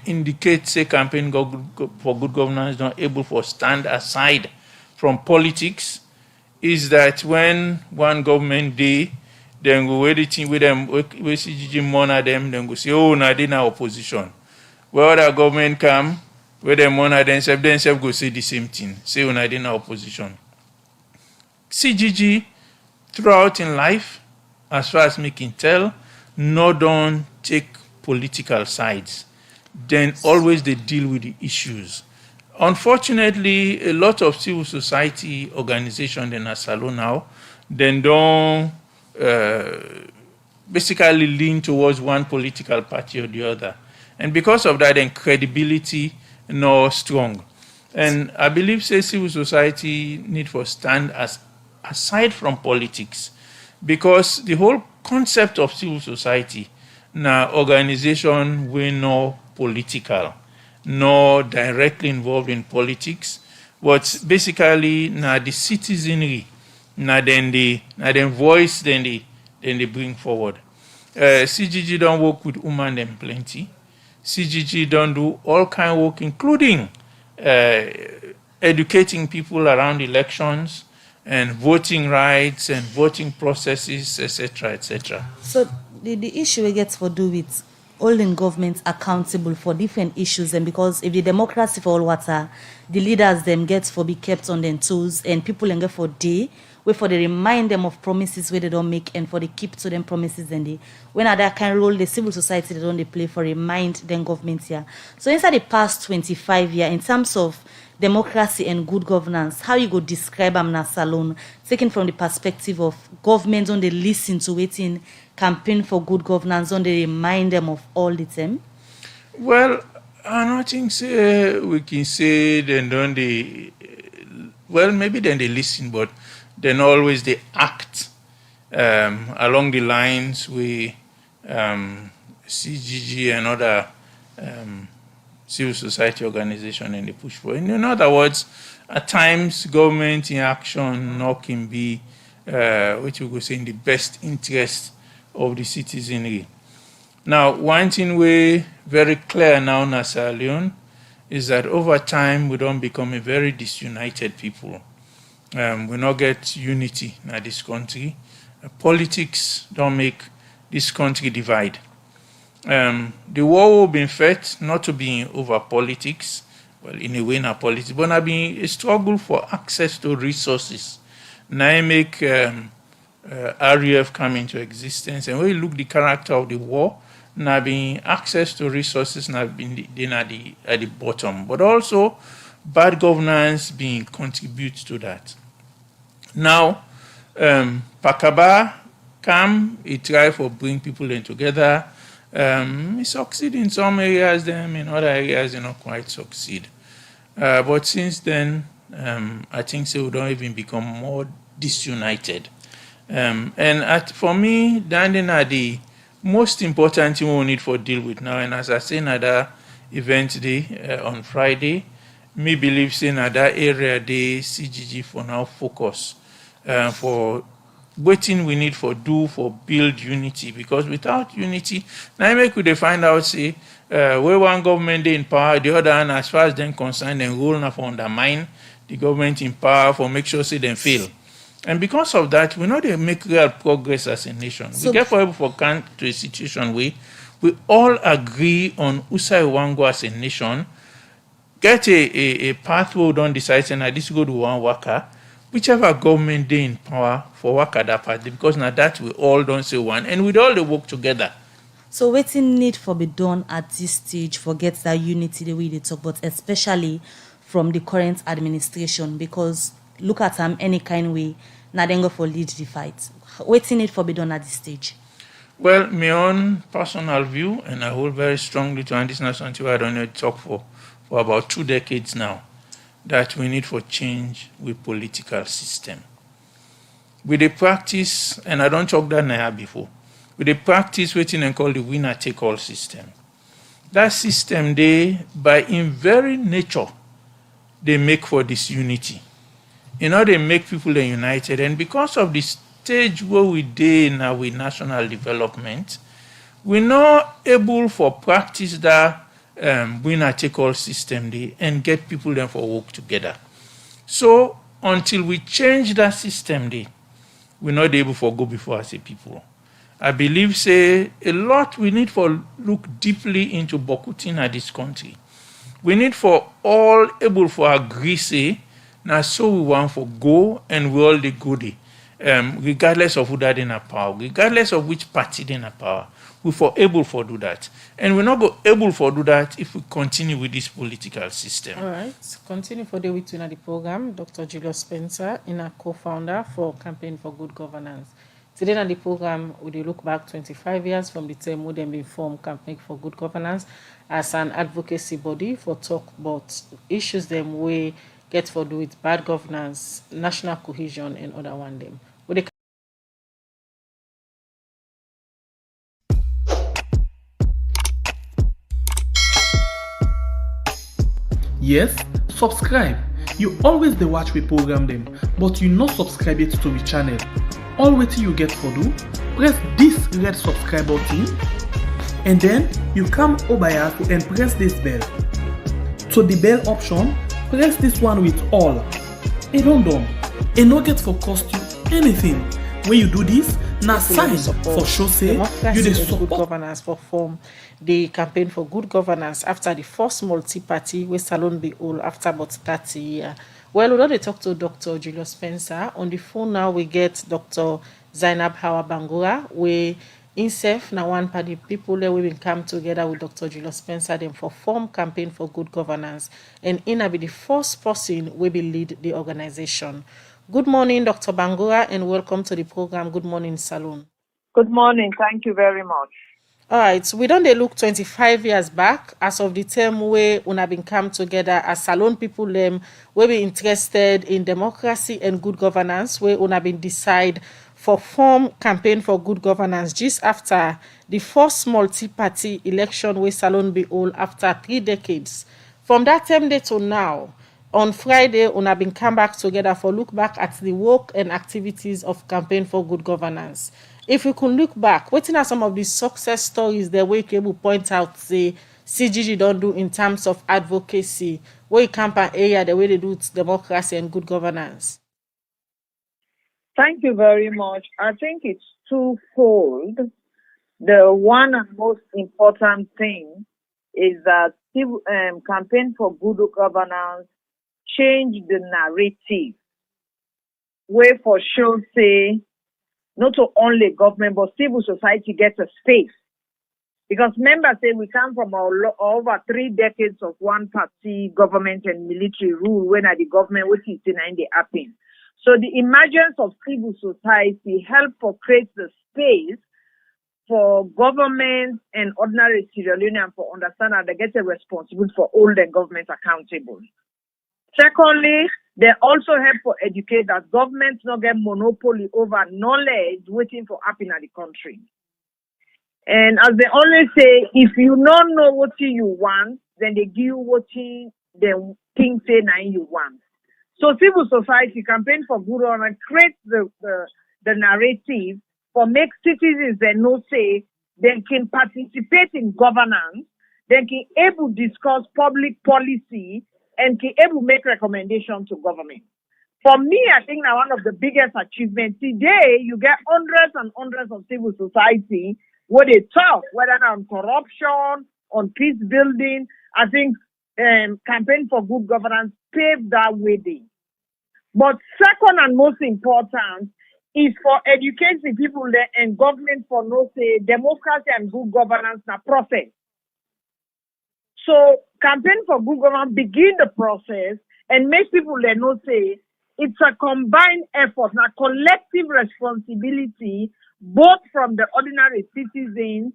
indicate say campaign for good governance not able for stand aside from politics is that when one government day then go waiting with them we CGG monitor them then go say oh now they now opposition. Where other government come, where them monitor themselves go say the same thing. Say when I did not opposition. CGG throughout in life, as far as me can tell, no don't take political sides. Then always they deal with the issues. Unfortunately, a lot of civil society organizations in Asalo now, then don't basically lean towards one political party or the other. And because of that, then credibility no strong. And I believe say civil society need for stand as aside from politics, because the whole concept of civil society now organization we no political, no directly involved in politics, but basically now the citizenry, now then voice then they bring forward. CGG don't work with women them plenty. CGG don't do all kind of work, including educating people around elections and voting rights and voting processes, etc., etc. So the issue we get for do with holding governments accountable for different issues, and because if the democracy for all water, the leaders them get for be kept on their toes, and people and get for day wait for they remind them of promises where they don't make, and for they keep to them promises, and they when other kind role the civil society they don't they play for remind them governments here. So inside the past 25 years, in terms of democracy and good governance, how you go describe Amna Salon, taken from the perspective of governments on they listen to waiting campaign for good governance, on they remind them of all the time? Well, I don't think we can say then don't they, well, maybe then they listen, but then always they act along the lines we CGG and other civil society organization and they push for. In other words, at times government in action not can be which we could say in the best interest of the citizenry. Now, one thing we very clear now in Sierra Leone is that over time we don't become a very disunited people. We not get unity in this country. Politics don't make this country divide. The war will be fought not to be over politics, well, in a way not politics, but not being a struggle for access to resources. Now make RUF come into existence, and when you look the character of the war, now being access to resources now being at the bottom, but also bad governance being contribute to that. Now, Pakaba come, he try for bring people in together. He succeed in some areas, them in other areas, they not quite succeed. But since then, I think so we don't even become more disunited. For me, the most important thing we need for deal with now, and as I say, another event day on Friday, me believe saying that area the CGG for now focus for waiting we need for do for build unity, because without unity, now make we find out say where one government they in power, the other one as far as them concerned, and rule now for undermine the government in power for make sure say them fail. And because of that, we know they make real progress as a nation. So we get for come to a situation where we all agree on Usai Wango as a nation, get a pathway we don't decide saying that this go to one worker, whichever government they in power for worker that party, because now that we all don't say one, and we all they work together. So waiting need for be done at this stage forget that unity the way they talk, but especially from the current administration, because look at any kind way, now then go for lead the fight. Waiting need for be done at this stage. Well, my own personal view, and I hold very strongly to, and this is not something I don't know to talk for about 2 decades now, that we need for change with political system. With the practice, and I don't talk that now before, with the practice waiting and call the winner take all system. That system they, by in very nature, they make for this unity. They make people united, and because of the stage where we did now with national development, we're not able for practice that winner take all system day and get people then for work together. So until we change that system day, we're not able for go before as a people. I believe say a lot we need for look deeply into Bokutin at this country. We need for all able for agree say now so we want for go and we all the goodie. Regardless of who that in a power, regardless of which party in a power, we for able for do that. And we're not go able for do that if we continue with this political system. All right. Continue for the week to the program. Dr. Julius Spencer, a co-founder for Campaign for Good Governance. Today on the program, we look back 25 years from the time when they formed Campaign for Good Governance as an advocacy body for talk about issues them we get for do with bad governance, national cohesion, and other one them. Yes, subscribe. You always dey watch we program them, but you not subscribe yet to the channel. All wetin you get for do, press this red subscribe button, and then you come over here and press this bell. To the bell option, press this one with all. It don't done. It no get for cost you anything. When you do this, na people wey sign support for show say you democracy dey and good support. governance for form the campaign for good governance after the first multi-party wey Salon be hold after about 30 years. Well, we don dey talk to Dr. Julius Spencer. On the phone now, we get Dr. Zainab Hawa Bangura, wey himself na one of the people that we been come together with Dr. Julius Spencer them for form campaign for good governance, and he be the first person we be lead the organization. Good morning, Dr. Bangura, and welcome to the program. Good morning, Salon. Good morning. Thank you very much. All right, so we don't dey look 25 years back as of the time where una been come together as Salon people them we be interested in democracy and good governance, where una been decide for form campaign for good governance just after the first multi-party election where Salon be hold after 3 decades. From that time day to now, on Friday, una been come back together for look back at the work and activities of campaign for good governance. If we could look back, what are some of the success stories that we can point out, say, CGG don't do in terms of advocacy, where you campaign area, the way they do democracy and good governance? Thank you very much. I think it's twofold. The one and most important thing is that campaign for good governance change the narrative, where for sure say, not only government, but civil society gets a space. Because members say we come from over 3 decades of one-party government and military rule when at the government, which is in the happen. So the emergence of civil society helped to create the space for government and ordinary Sierra Leoneans for understand that they get a responsibility for all the government accountable. Secondly, they also help to educate that governments not get monopoly over knowledge waiting for happen in the country. And as they always say, if you don't know what you want, then they give you what they think say now you want. So civil society campaign for good and create the narrative for make citizens they know say they can participate in governance, they can able discuss public policy and can able make recommendations to government. For me, I think now one of the biggest achievements today, you get hundreds and hundreds of civil society where they talk, whether on corruption, on peace building. I think campaign for good governance paved that way there. But second and most important is for educating people and government for no say democracy and good governance na process. So campaign for good governance begin the process and make people know say it's a combined effort, a collective responsibility, both from the ordinary citizens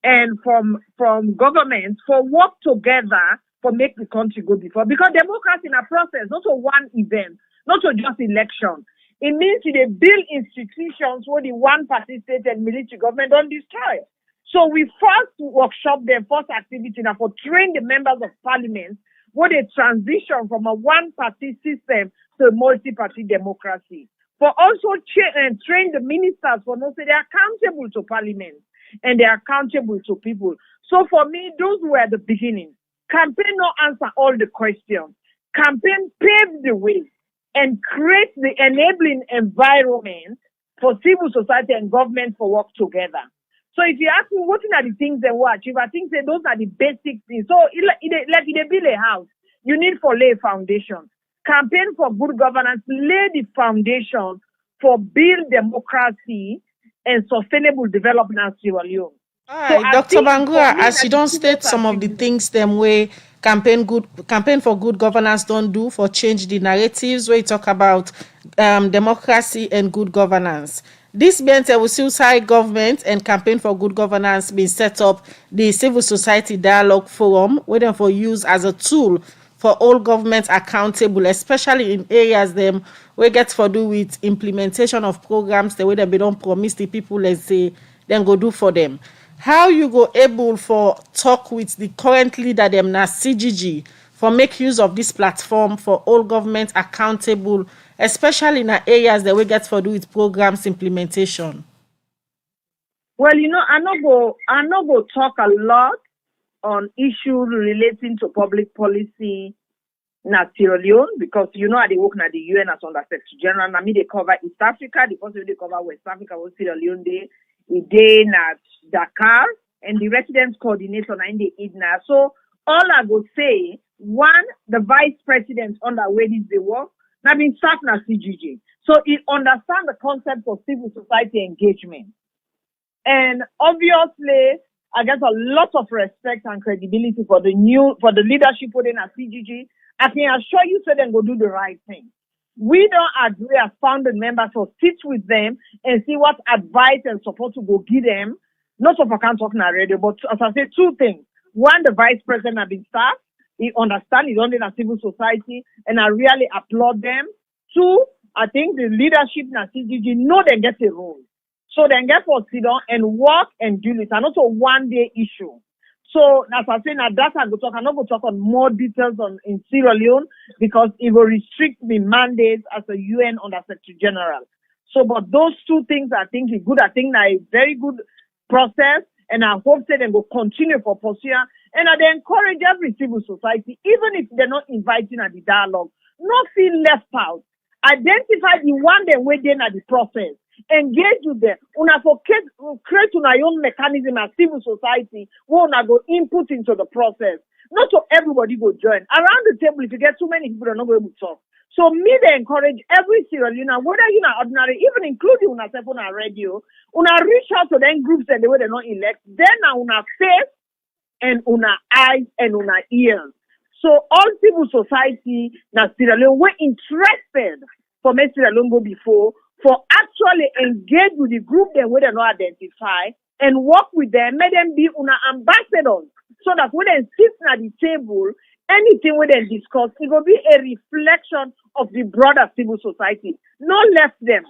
and from governments for work together for make the country go before. Because democracy in a process, not a one event, not a just election. It means they build institutions where the one-party state and military government don't destroy. So we first workshop their first activity now for train the members of parliament where they transition from a one-party system to a multi-party democracy. For also train the ministers for no say they're accountable to parliament and they're accountable to people. So for me, those were the beginnings. Campaign no answer all the questions. Campaign paved the way and create the enabling environment for civil society and government for work together. So if you ask me what are the things they will achieve, I think that those are the basic things. So like in a build a house, you need for lay foundation. Campaign for good governance, lay the foundation for build democracy and sustainable development in Sierra Leone. All right, Dr. Bangura, as you don't state some of the things them way campaign for good governance don't do for change the narratives where you talk about democracy and good governance. This means that we still say government and campaign for good governance been set up the civil society dialogue forum where them for use as a tool for all governments accountable, especially in areas them where gets for do with implementation of programs the way that they don't promise the people, let's say, then go do for them. How you go able for talk with the current leader them na CGG for make use of this platform for all government accountable, especially in areas that we get for do with programs implementation? Well, I not go talk a lot on issues relating to public policy na Sierra Leone, because they work na the UN as Under Secretary General. Na me they cover East Africa, the person they cover West Africa was Sierra Leone day na Dakar, and the residence coordinator na in the IDNA. So all I would say, one, the vice president under where this they work, now been staff na CGG. So it understand the concept of civil society engagement. And obviously, I get a lot of respect and credibility for the leadership within a CGG. I can assure you so then go do the right thing. We don't agree as founding members to sit with them and see what advice and support to go give them. Not of I can't talk now radio, but as I say, two things. One, the vice president have been staffed. He understands he's only in a civil society, and I really applaud them. Two, I think the leadership in a CGG know they get a role. So then get for sit down and work and do it. And also one day issue. So as I say now that I'm not going to talk on more details in Sierra Leone because it will restrict the mandates as a UN Under Secretary General. So but those two things I think is good. I think that is very good process, and I hope that they will continue for pursuit. And I encourage every civil society, even if they're not inviting at the dialogue, not feel left out. Identify the one they waiting at the process. Engage with them. Una for create una own mechanism as civil society where una go input into the process. Not so everybody go join. Around the table, if you get too many people, they're not going to talk. So me, they encourage every Sierra Leone, whether you're ordinary, even including una self on a radio, una reach out to them groups and the way they're not elect. Then una face and una eyes and una ears. So all civil society na Sierra Leone were interested for me Sierra Leone go before for actually engage with the group them where they not identify and work with them, make them be una ambassadors so that when they sit at the table, anything when they discuss, it will be a reflection of the broader civil society. Not left them.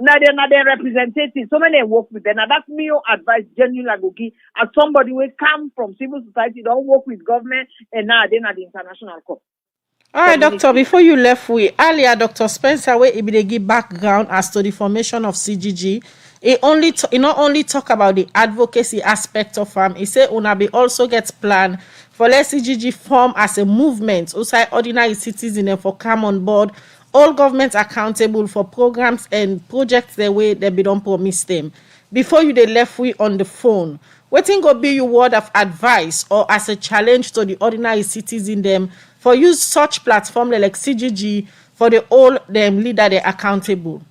Now they're not their representatives. So many work with them. Now that's me advice genuinely I go give as somebody will come from civil society, don't work with government, and now they're not the international court. All right, Doctor, before you left, earlier, Dr. Spencer, where he be give background as to the formation of CGG, he not only talk about the advocacy aspect of he say Unabi also gets plan for let CGG form as a movement, outside ordinary citizens for come on board, all governments accountable for programs and projects the way they be don't promise them. Before you they left on the phone, what think will be your word of advice or as a challenge to the ordinary citizen them for use such platform like CGG for the all them leader they accountable?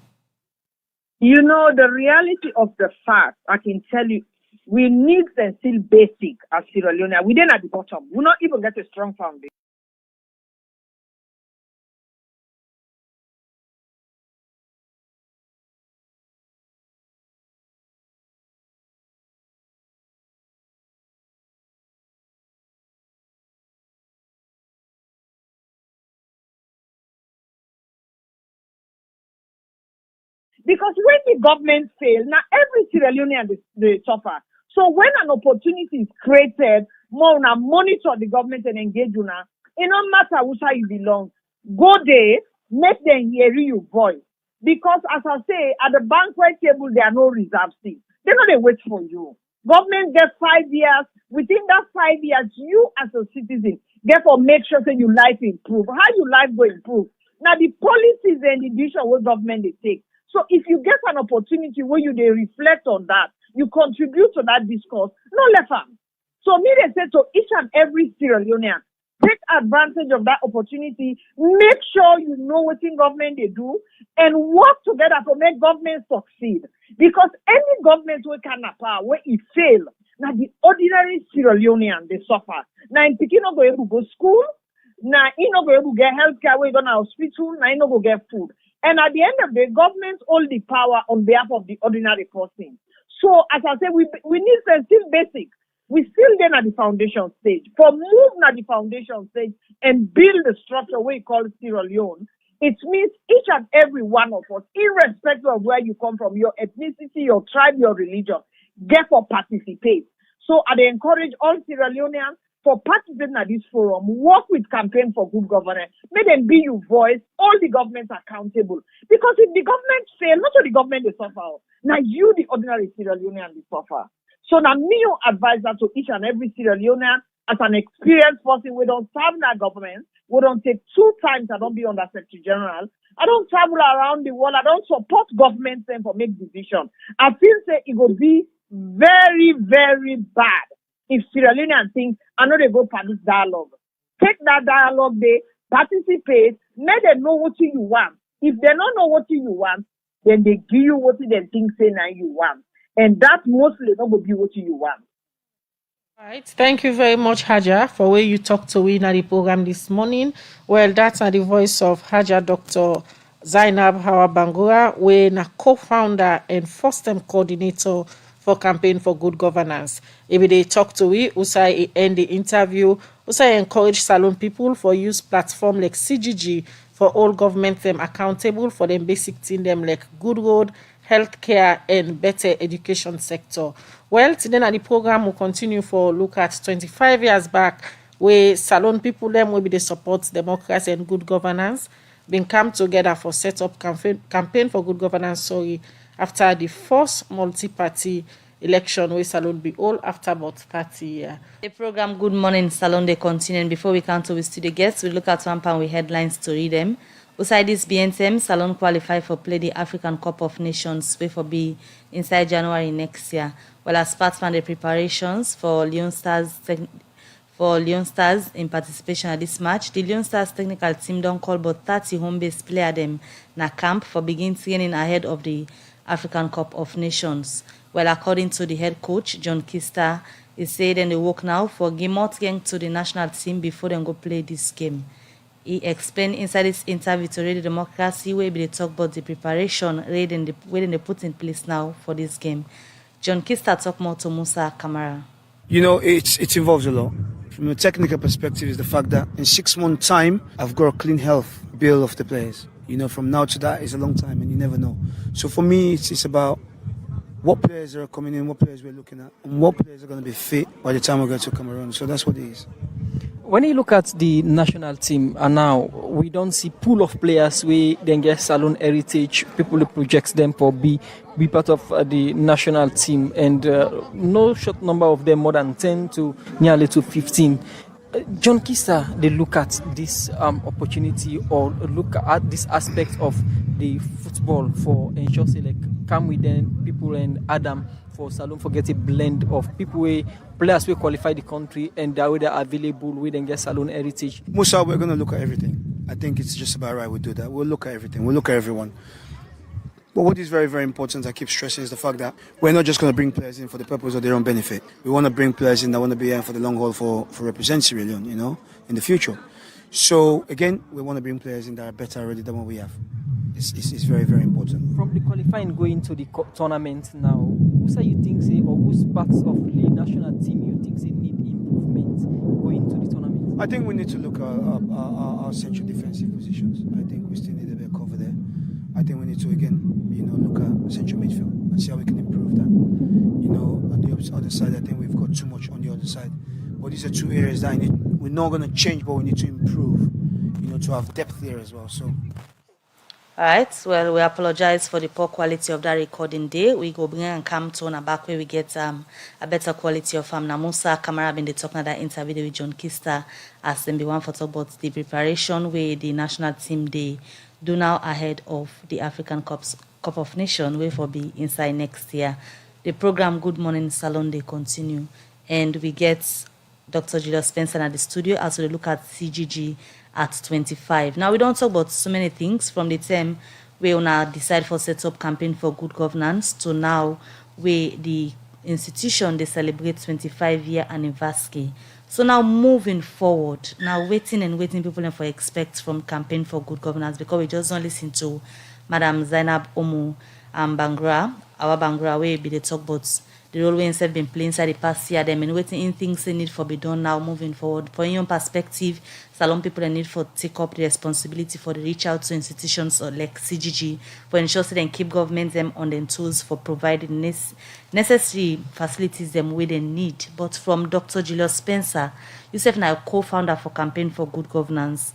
The reality of the fact, I can tell you, we need and still basic as Sierra Leone. We then at the bottom. We not even get a strong foundation. Because when the government fails, now every Sierra Leonean they suffer. So when an opportunity is created, more now monitor the government and engage una. It no matter which side you belong. Go there, make them hear your voice. Because as I say, at the banquet table there are no reserve seats. They're not they wait for you. Government get 5 years. Within that 5 years, you as a citizen, therefore make sure that your life improve. How your life will improve? Now the policies and the decision what government they take. So if you get an opportunity where you they reflect on that, you contribute to that discourse, no left hand. So me they say to each and every Sierra Leonean, take advantage of that opportunity, make sure you know what in government they do, and work together to make government succeed. Because any government we can power where it fail, now the ordinary Sierra Leonean they suffer. Now in Pekin not go able to go school, now he not go able to get healthcare, we go to hospital, now he not go get food. And at the end of the day, governments hold the power on behalf of the ordinary person. So, as I said, we need to still basic. We still then at the foundation stage. For moving at the foundation stage and build the structure we call Sierra Leone, it means each and every one of us, irrespective of where you come from, your ethnicity, your tribe, your religion, therefore participate. So, I encourage all Sierra Leoneans for participating at this forum, work with Campaign for Good Governance, make them be your voice, all the governments accountable. Because if the government fail, not only the government they suffer, now you, the ordinary Sierra Leonean, they suffer. So now me, your advisor to each and every Sierra Leonean, as an experienced person, we don't serve in that government. We don't take 2 times. I don't be under Secretary General. I don't travel around the world. I don't support government them for make decisions. I feel say it will be very, very bad if Sierra Leonean think I know they go for this dialogue. Take that dialogue there, participate, let them know what you want. If they don't know what you want, then they give you what they think say now you want. And that mostly not will be what you want. All right. Thank you very much, Haja, for where you talked to in the program this morning. Well, that's the voice of Haja Dr. Zainab Hawa Bangura, we na co-founder and first-time coordinator for Campaign for Good Governance. If they talk to we, Usai end the interview, Usai encourage Salon people for use platform like CGG for all government them accountable for them basic thing them like good road, healthcare and better education sector. Well, today the program will continue for look at 25 years back where Salon people them will be the support democracy and good governance been come together for set up campaign for good governance after the first multi-party election where Salon be all after about 30 years. The program Good Morning Salon they continue, and before we come to with studio guests, we look at one pan with headlines to read them. Beside this BNTM, Salon qualify for play the African Cup of Nations way for be inside January next year. Well, as part of the preparations for Leon Stars in participation at this match, the Leon Stars technical team don't call but 30 home-based player them na camp for begin training ahead of the African Cup of Nations. Well, according to the head coach, John Kister, he said they work now for game out gang to the national team before they go play this game. He explained inside this interview to Radio Democracy where they talk about the preparation where they put in place now for this game. John Kister talk more to Musa Kamara. You know, it involves a lot. From a technical perspective is the fact that in 6 months' time, I've got a clean health bill of the players. You know, from now to that is a long time and you never know. So for me, it's about what players are coming in, what players we're looking at, and what players are going to be fit by the time we get to Cameroon. So that's what it is. When you look at the national team, and now we don't see pool of players we then get Salon heritage, people who project them for be part of the national team, and no short number of them, more than 10 to nearly to 15. John Kister, they look at this opportunity or look at this aspect of the football for ensure say like come with them people and Adam for Salon for get a blend of people players will qualify the country and that way they're available we then get Salon heritage. Musa, we're going to look at everything. I think it's just about right we do that. We'll look at everything. We'll look at everyone. But what is very, very important, I keep stressing, is the fact that we're not just going to bring players in for the purpose of their own benefit. We want to bring players in that want to be here for the long haul for represent Sierra Leone, you know, in the future. So, again, we want to bring players in that are better already than what we have. It's very, very important. From the qualifying going to the tournament now, who say you think say, or whose parts of the national team you think say need improvement going to the tournament? I think we need to look at our central defensive positions. I think we still need a bit of cover there. I think we need to, again, look at central midfield and see how we can improve that. You know, on the other side, I think we've got too much on the other side. But these are 2 areas that we're not going to change, but we need to improve, to have depth there as well. So. All right, well, we apologize for the poor quality of that recording day. We go bring and come to on a back where we get a better quality of Namusa Kamara been talking that interview with John Kister as them be one for talk about the preparation where the national team they do now ahead of the African Cup of Nations where for be inside next year. The program Good Morning Salon they continue and we get Dr. Julius Spencer at the studio as we look at CGG at 25. Now, we don't talk about so many things from the time we now decide for set up campaign for good governance to now where the institution they celebrate 25-year anniversary. So now moving forward, now waiting people for expect from campaign for good governance because we just don't listen to Madam Zainab Omu Bangura, our Bangura where be the talk about the role we have been playing inside the past year, them and waiting in things they need for be done now moving forward. For your perspective, Salon people they need for take up the responsibility for the reach out to institutions or like CGG for ensure so they keep government them on them tools for providing necessary facilities them where they need. But from Dr. Julius Spencer, yourself now co-founder for Campaign for Good Governance.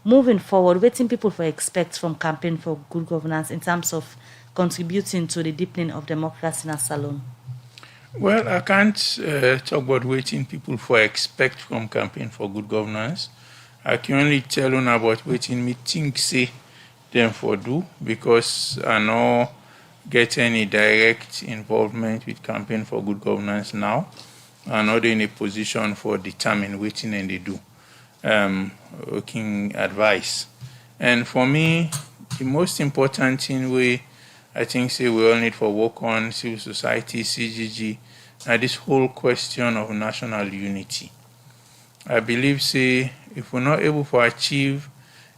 Moving forward, waiting people for expect from Campaign for Good Governance in terms of contributing to the deepening of democracy in Salon. Well, I can't talk about waiting people for expect from campaign for good governance. I can only tell you about waiting me think say them for do, because I no get any direct involvement with campaign for good governance now. I'm not in a position for determine waiting and they do. Working advice. And for me, the most important thing I think say we all need for work on civil society, CGG, and this whole question of national unity. I believe say if we're not able to achieve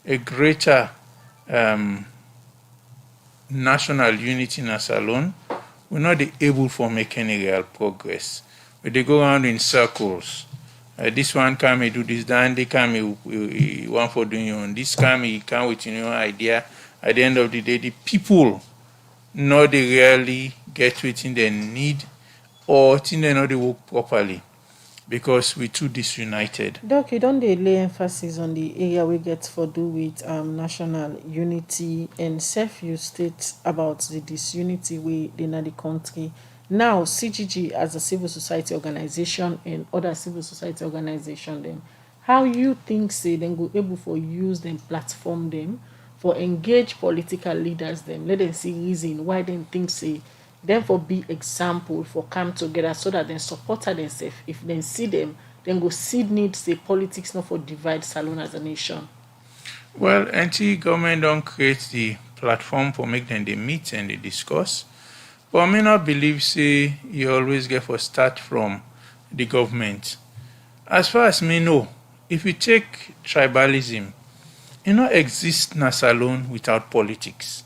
a greater national unity in us alone, we're not able to make any real progress. But they go around in circles. This one come do this, then they come one for doing your own. This come with your own idea. At the end of the day, the people know they really get within their need or think they know they work properly because we're too disunited. Doc, you don't lay emphasis on the area we get for do with national unity and self-use state about the disunity we in the country. Now, CGG as a civil society organization and other civil society organization, them, how you think say then go able for use them platform them for engage political leaders them, let them see reason why them think say them for be example for come together so that then supporter themselves if then see them then go see need say politics not for divide Salone as a nation. Well, anti-government don't create the platform for make them they meet and they discuss. But I may not believe say you always get for start from the government. As far as me know, if you take tribalism, it not exist na Salone without politics.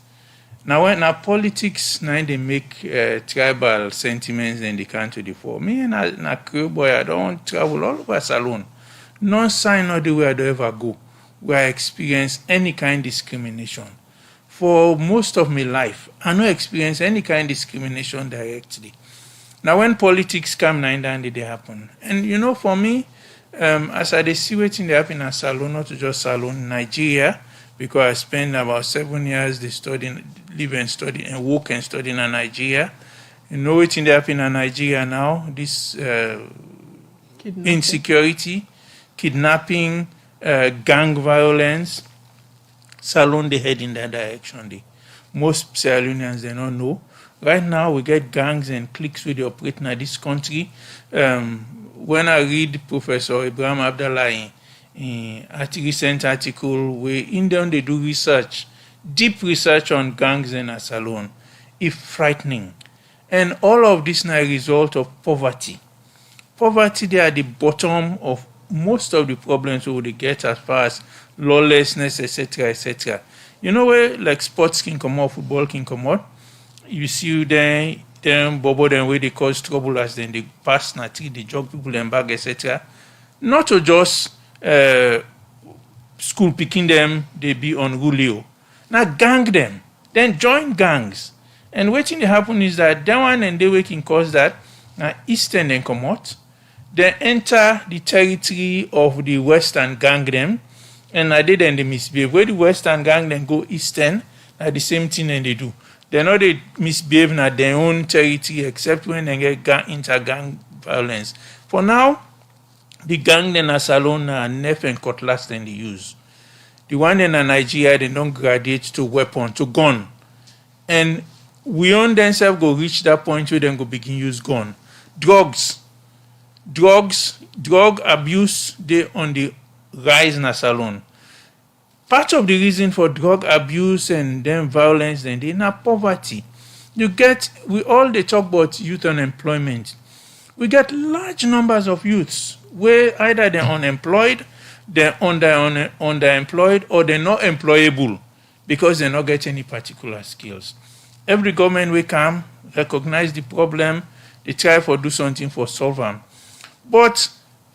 Now when politics now they make tribal sentiments then they come to the fore. Me and na Creole boy, I don't travel all over Salone. No sign of the way I don't ever go where I experience any kind of discrimination. For most of my life, I don't experience any kind of discrimination directly. Now when politics come now and they happen. And you know, for me, as I see what they happen in Salone, not just Salone, Nigeria, because I spent about 7 years live and study and work and study in Nigeria. You know what they happen in Nigeria now? This insecurity, kidnapping, gang violence. Salone they head in that direction. Most Sierra Leoneans they don't know. Right now we get gangs and cliques with the operating in this country. When I read Professor Ibrahim Abdallah in a recent article where in them they do research, deep research on gangs in Salone, it's frightening. And all of this is a result of poverty. Poverty, they are the bottom of most of the problems we would get as far as lawlessness, etc., etc. You know where like sports can come out, football can come out. You see them bobo them where they cause trouble as then they pass na tree, they jog people and bag, etc. Not to just school picking them, they be unruly. Now gang them, then join gangs. And what thing happen is that that one and they can cause that now Eastern then come out. They enter the territory of the Western gang them, and I did then they misbehave. Where the Western gang then go Eastern, the same thing and they do. They know they misbehave in their own territory except when they get inter-gang violence. For now, the gang then are Salone and knife and cutlass then they use. The one in Nigeria, they don't graduate to weapon, to gun. And we on themselves go reach that point where they go begin use gun. Drug abuse, they on the rise in Salone. Part of the reason for drug abuse and then violence then they na poverty. We all they talk about youth unemployment. We get large numbers of youths where either they're unemployed, they're underemployed, or they're not employable because they not get any particular skills. Every government will come, recognize the problem, they try for do something for solve them. But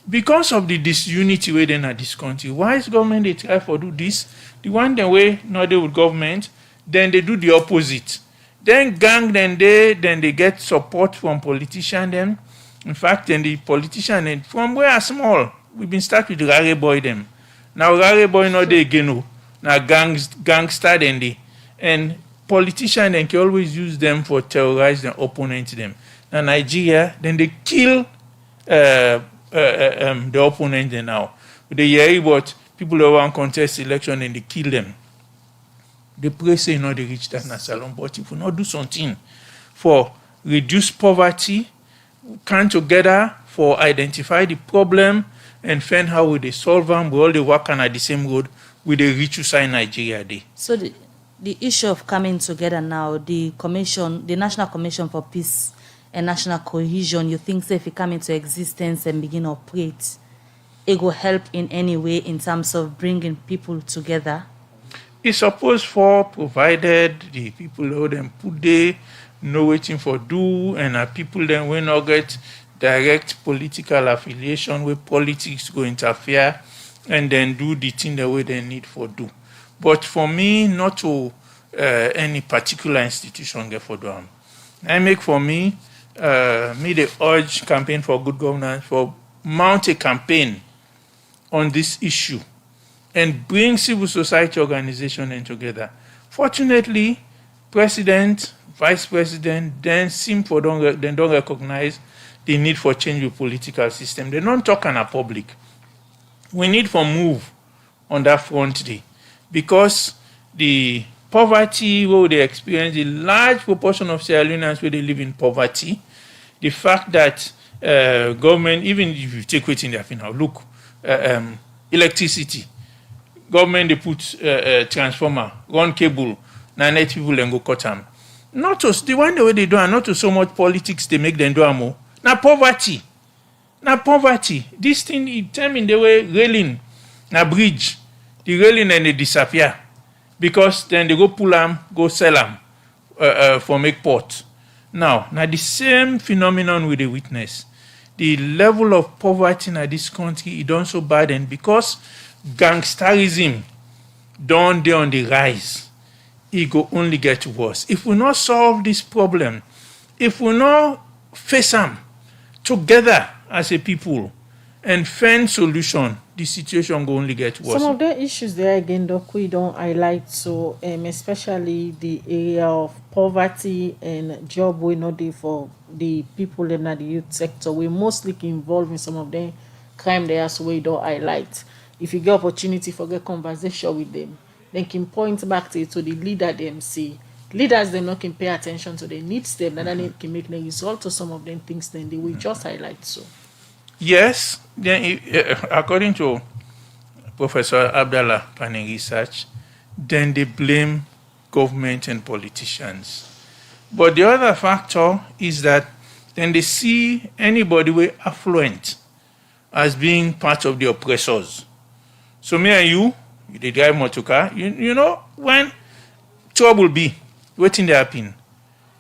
because of the disunity within this country, why is government they try for do this? The one the way not they with government, then they do the opposite. Then gang then they get support from politicians then. In fact, then the politician then from where are small, we've been start with Rare Boy them. Now Rare Boy not they again. Now gangster then they and politicians then can always use them for terrorize their opponents them. in Nigeria, then they kill the opponent now. They hear what people who want contest election and they kill them. They pray say they reach that salon, but if we not do something for reduce poverty, come together for identify the problem and find how we they solve them, we all they work on at the same road, we they reach inside Nigeria day. So the issue of coming together now, the National Commission for Peace and National Cohesion, you think say if it come into existence and begin operate, it will help in any way in terms of bringing people together? It's supposed for provided the people who them put there know waiting for do and people then will not get direct political affiliation where politics go interfere and then do the thing the way they need for do. But for me, not to any particular institution get for them. I make for me the urge campaign for good governance for mount a campaign on this issue and bring civil society organization in together. Fortunately, president, vice president, then don't recognize the need for change the political system. They don't talk in a public. We need for move on that front day because the poverty where they experience, the large proportion of Sierra Leoneans where they live in poverty, the fact that government, even if you take it in their now, look, electricity, government they put transformer, run cable, now net people and go cut them. Not to the one the way they do, and not to so much politics they make them do more. Now poverty. This thing it time in the way railing, now bridge, the railing and they disappear because then they go pull them, go sell them for make port. Now the same phenomenon with the witness. The level of poverty in this country is done so bad, and because gangsterism done there on the rise, it go only get worse. If we not solve this problem, if we not face them together as a people and find solution, the situation go only get worse. Some of the issues there again, Doc, we don't highlight so, especially the area of poverty and job we know there for the people in the youth sector. We mostly involved in some of the crime there, so we don't highlight. If you get opportunity for get conversation with them, then can point back to the leader them see. Leaders they not can pay attention to the needs them, and then they can make the result of some of them things then they will just highlight so. Yes, then according to Professor Abdallah Pane research, then they blame government and politicians. But the other factor is that then they see anybody with affluent as being part of the oppressors. So me and you they drive motor car, you know, when trouble be, waiting they happen,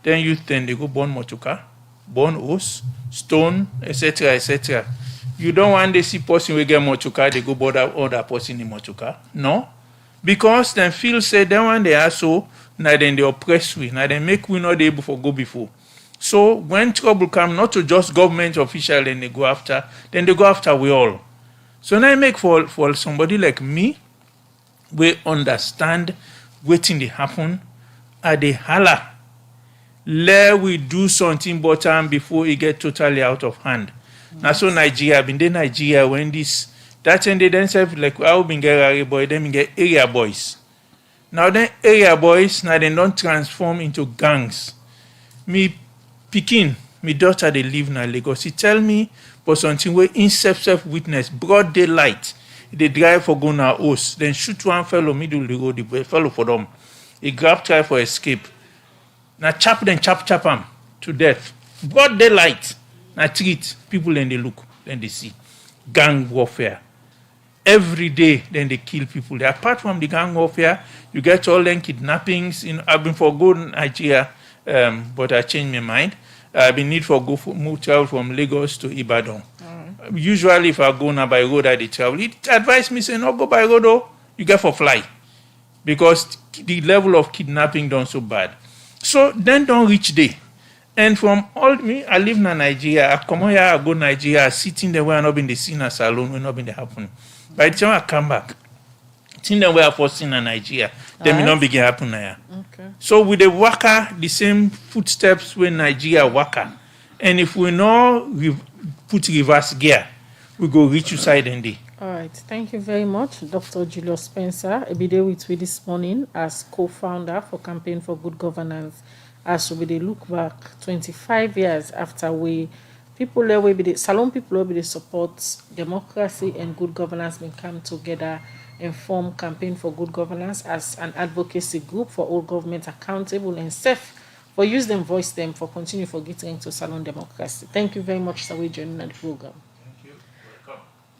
then they go burn motor car, burn hose, stone, etc., etc. You don't want to see person we get motor car, they go bother other person in motor car. No. Because then feel say then when they are so, now then they oppress we, now they make we not able to go before. So when trouble come, not to just government official then they go after we all. So now I make for somebody like me, we understand waiting to happen at the holla. Let we do something bottom before it get totally out of hand. Yes. Now so Nigeria, been there Nigeria when that end they themselves like I been get area boy, then get area boys. Now then area boys, now they don't transform into gangs. Me picking, me daughter they live in Lagos. He tell me but something where in self-witness, broad daylight, they drive for go na house, then shoot one fellow middle the road, the fellow for them. He grab try for escape. Now chap him to death. Broad daylight. Now treat people and they look, then they see. Gang warfare. Every day, then they kill people. Apart from the gang warfare, you get all them kidnappings. I've been for go to Nigeria, but I changed my mind. I've been need for move travel from Lagos to Ibadan. Usually, if I go now by road, I travel. It advise me say no go by road, though. You get for fly because the level of kidnapping done so bad. So then don't reach there. And from all me, I live in Nigeria. I come here, I go to Nigeria, sitting there where I not been the scene as alone, we not been the happen. By the time I come back, thing that we are forcing in Nigeria, then will not begin happen here. Okay. So with the worker, the same footsteps when Nigeria worker, And if we know put reverse gear, we go reach you side and day. All right. Thank you very much, Dr. Julius Spencer. I'll be there with me this morning as co-founder for Campaign for Good Governance. As we look back 25 years after people there will be the Salon people will be the support democracy and good governance will come together and form Campaign for Good Governance as an advocacy group for all government accountable and safe for use them, voice them, for continue for getting into Salon democracy. Thank you very much, sir, for joining the program.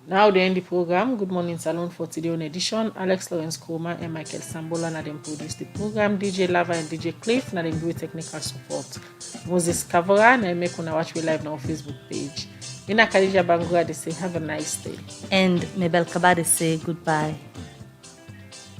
Now they end the program. Good morning, Salon for today on edition. Alex Lawrence Koma and Michael Sambola na them produce the program. DJ Lava and DJ Cliff na them do technical support. Moses Kavara na make una watch we live na our Facebook page. Mina Khadija Bangura they say have a nice day. And Mabel Kaba they say goodbye.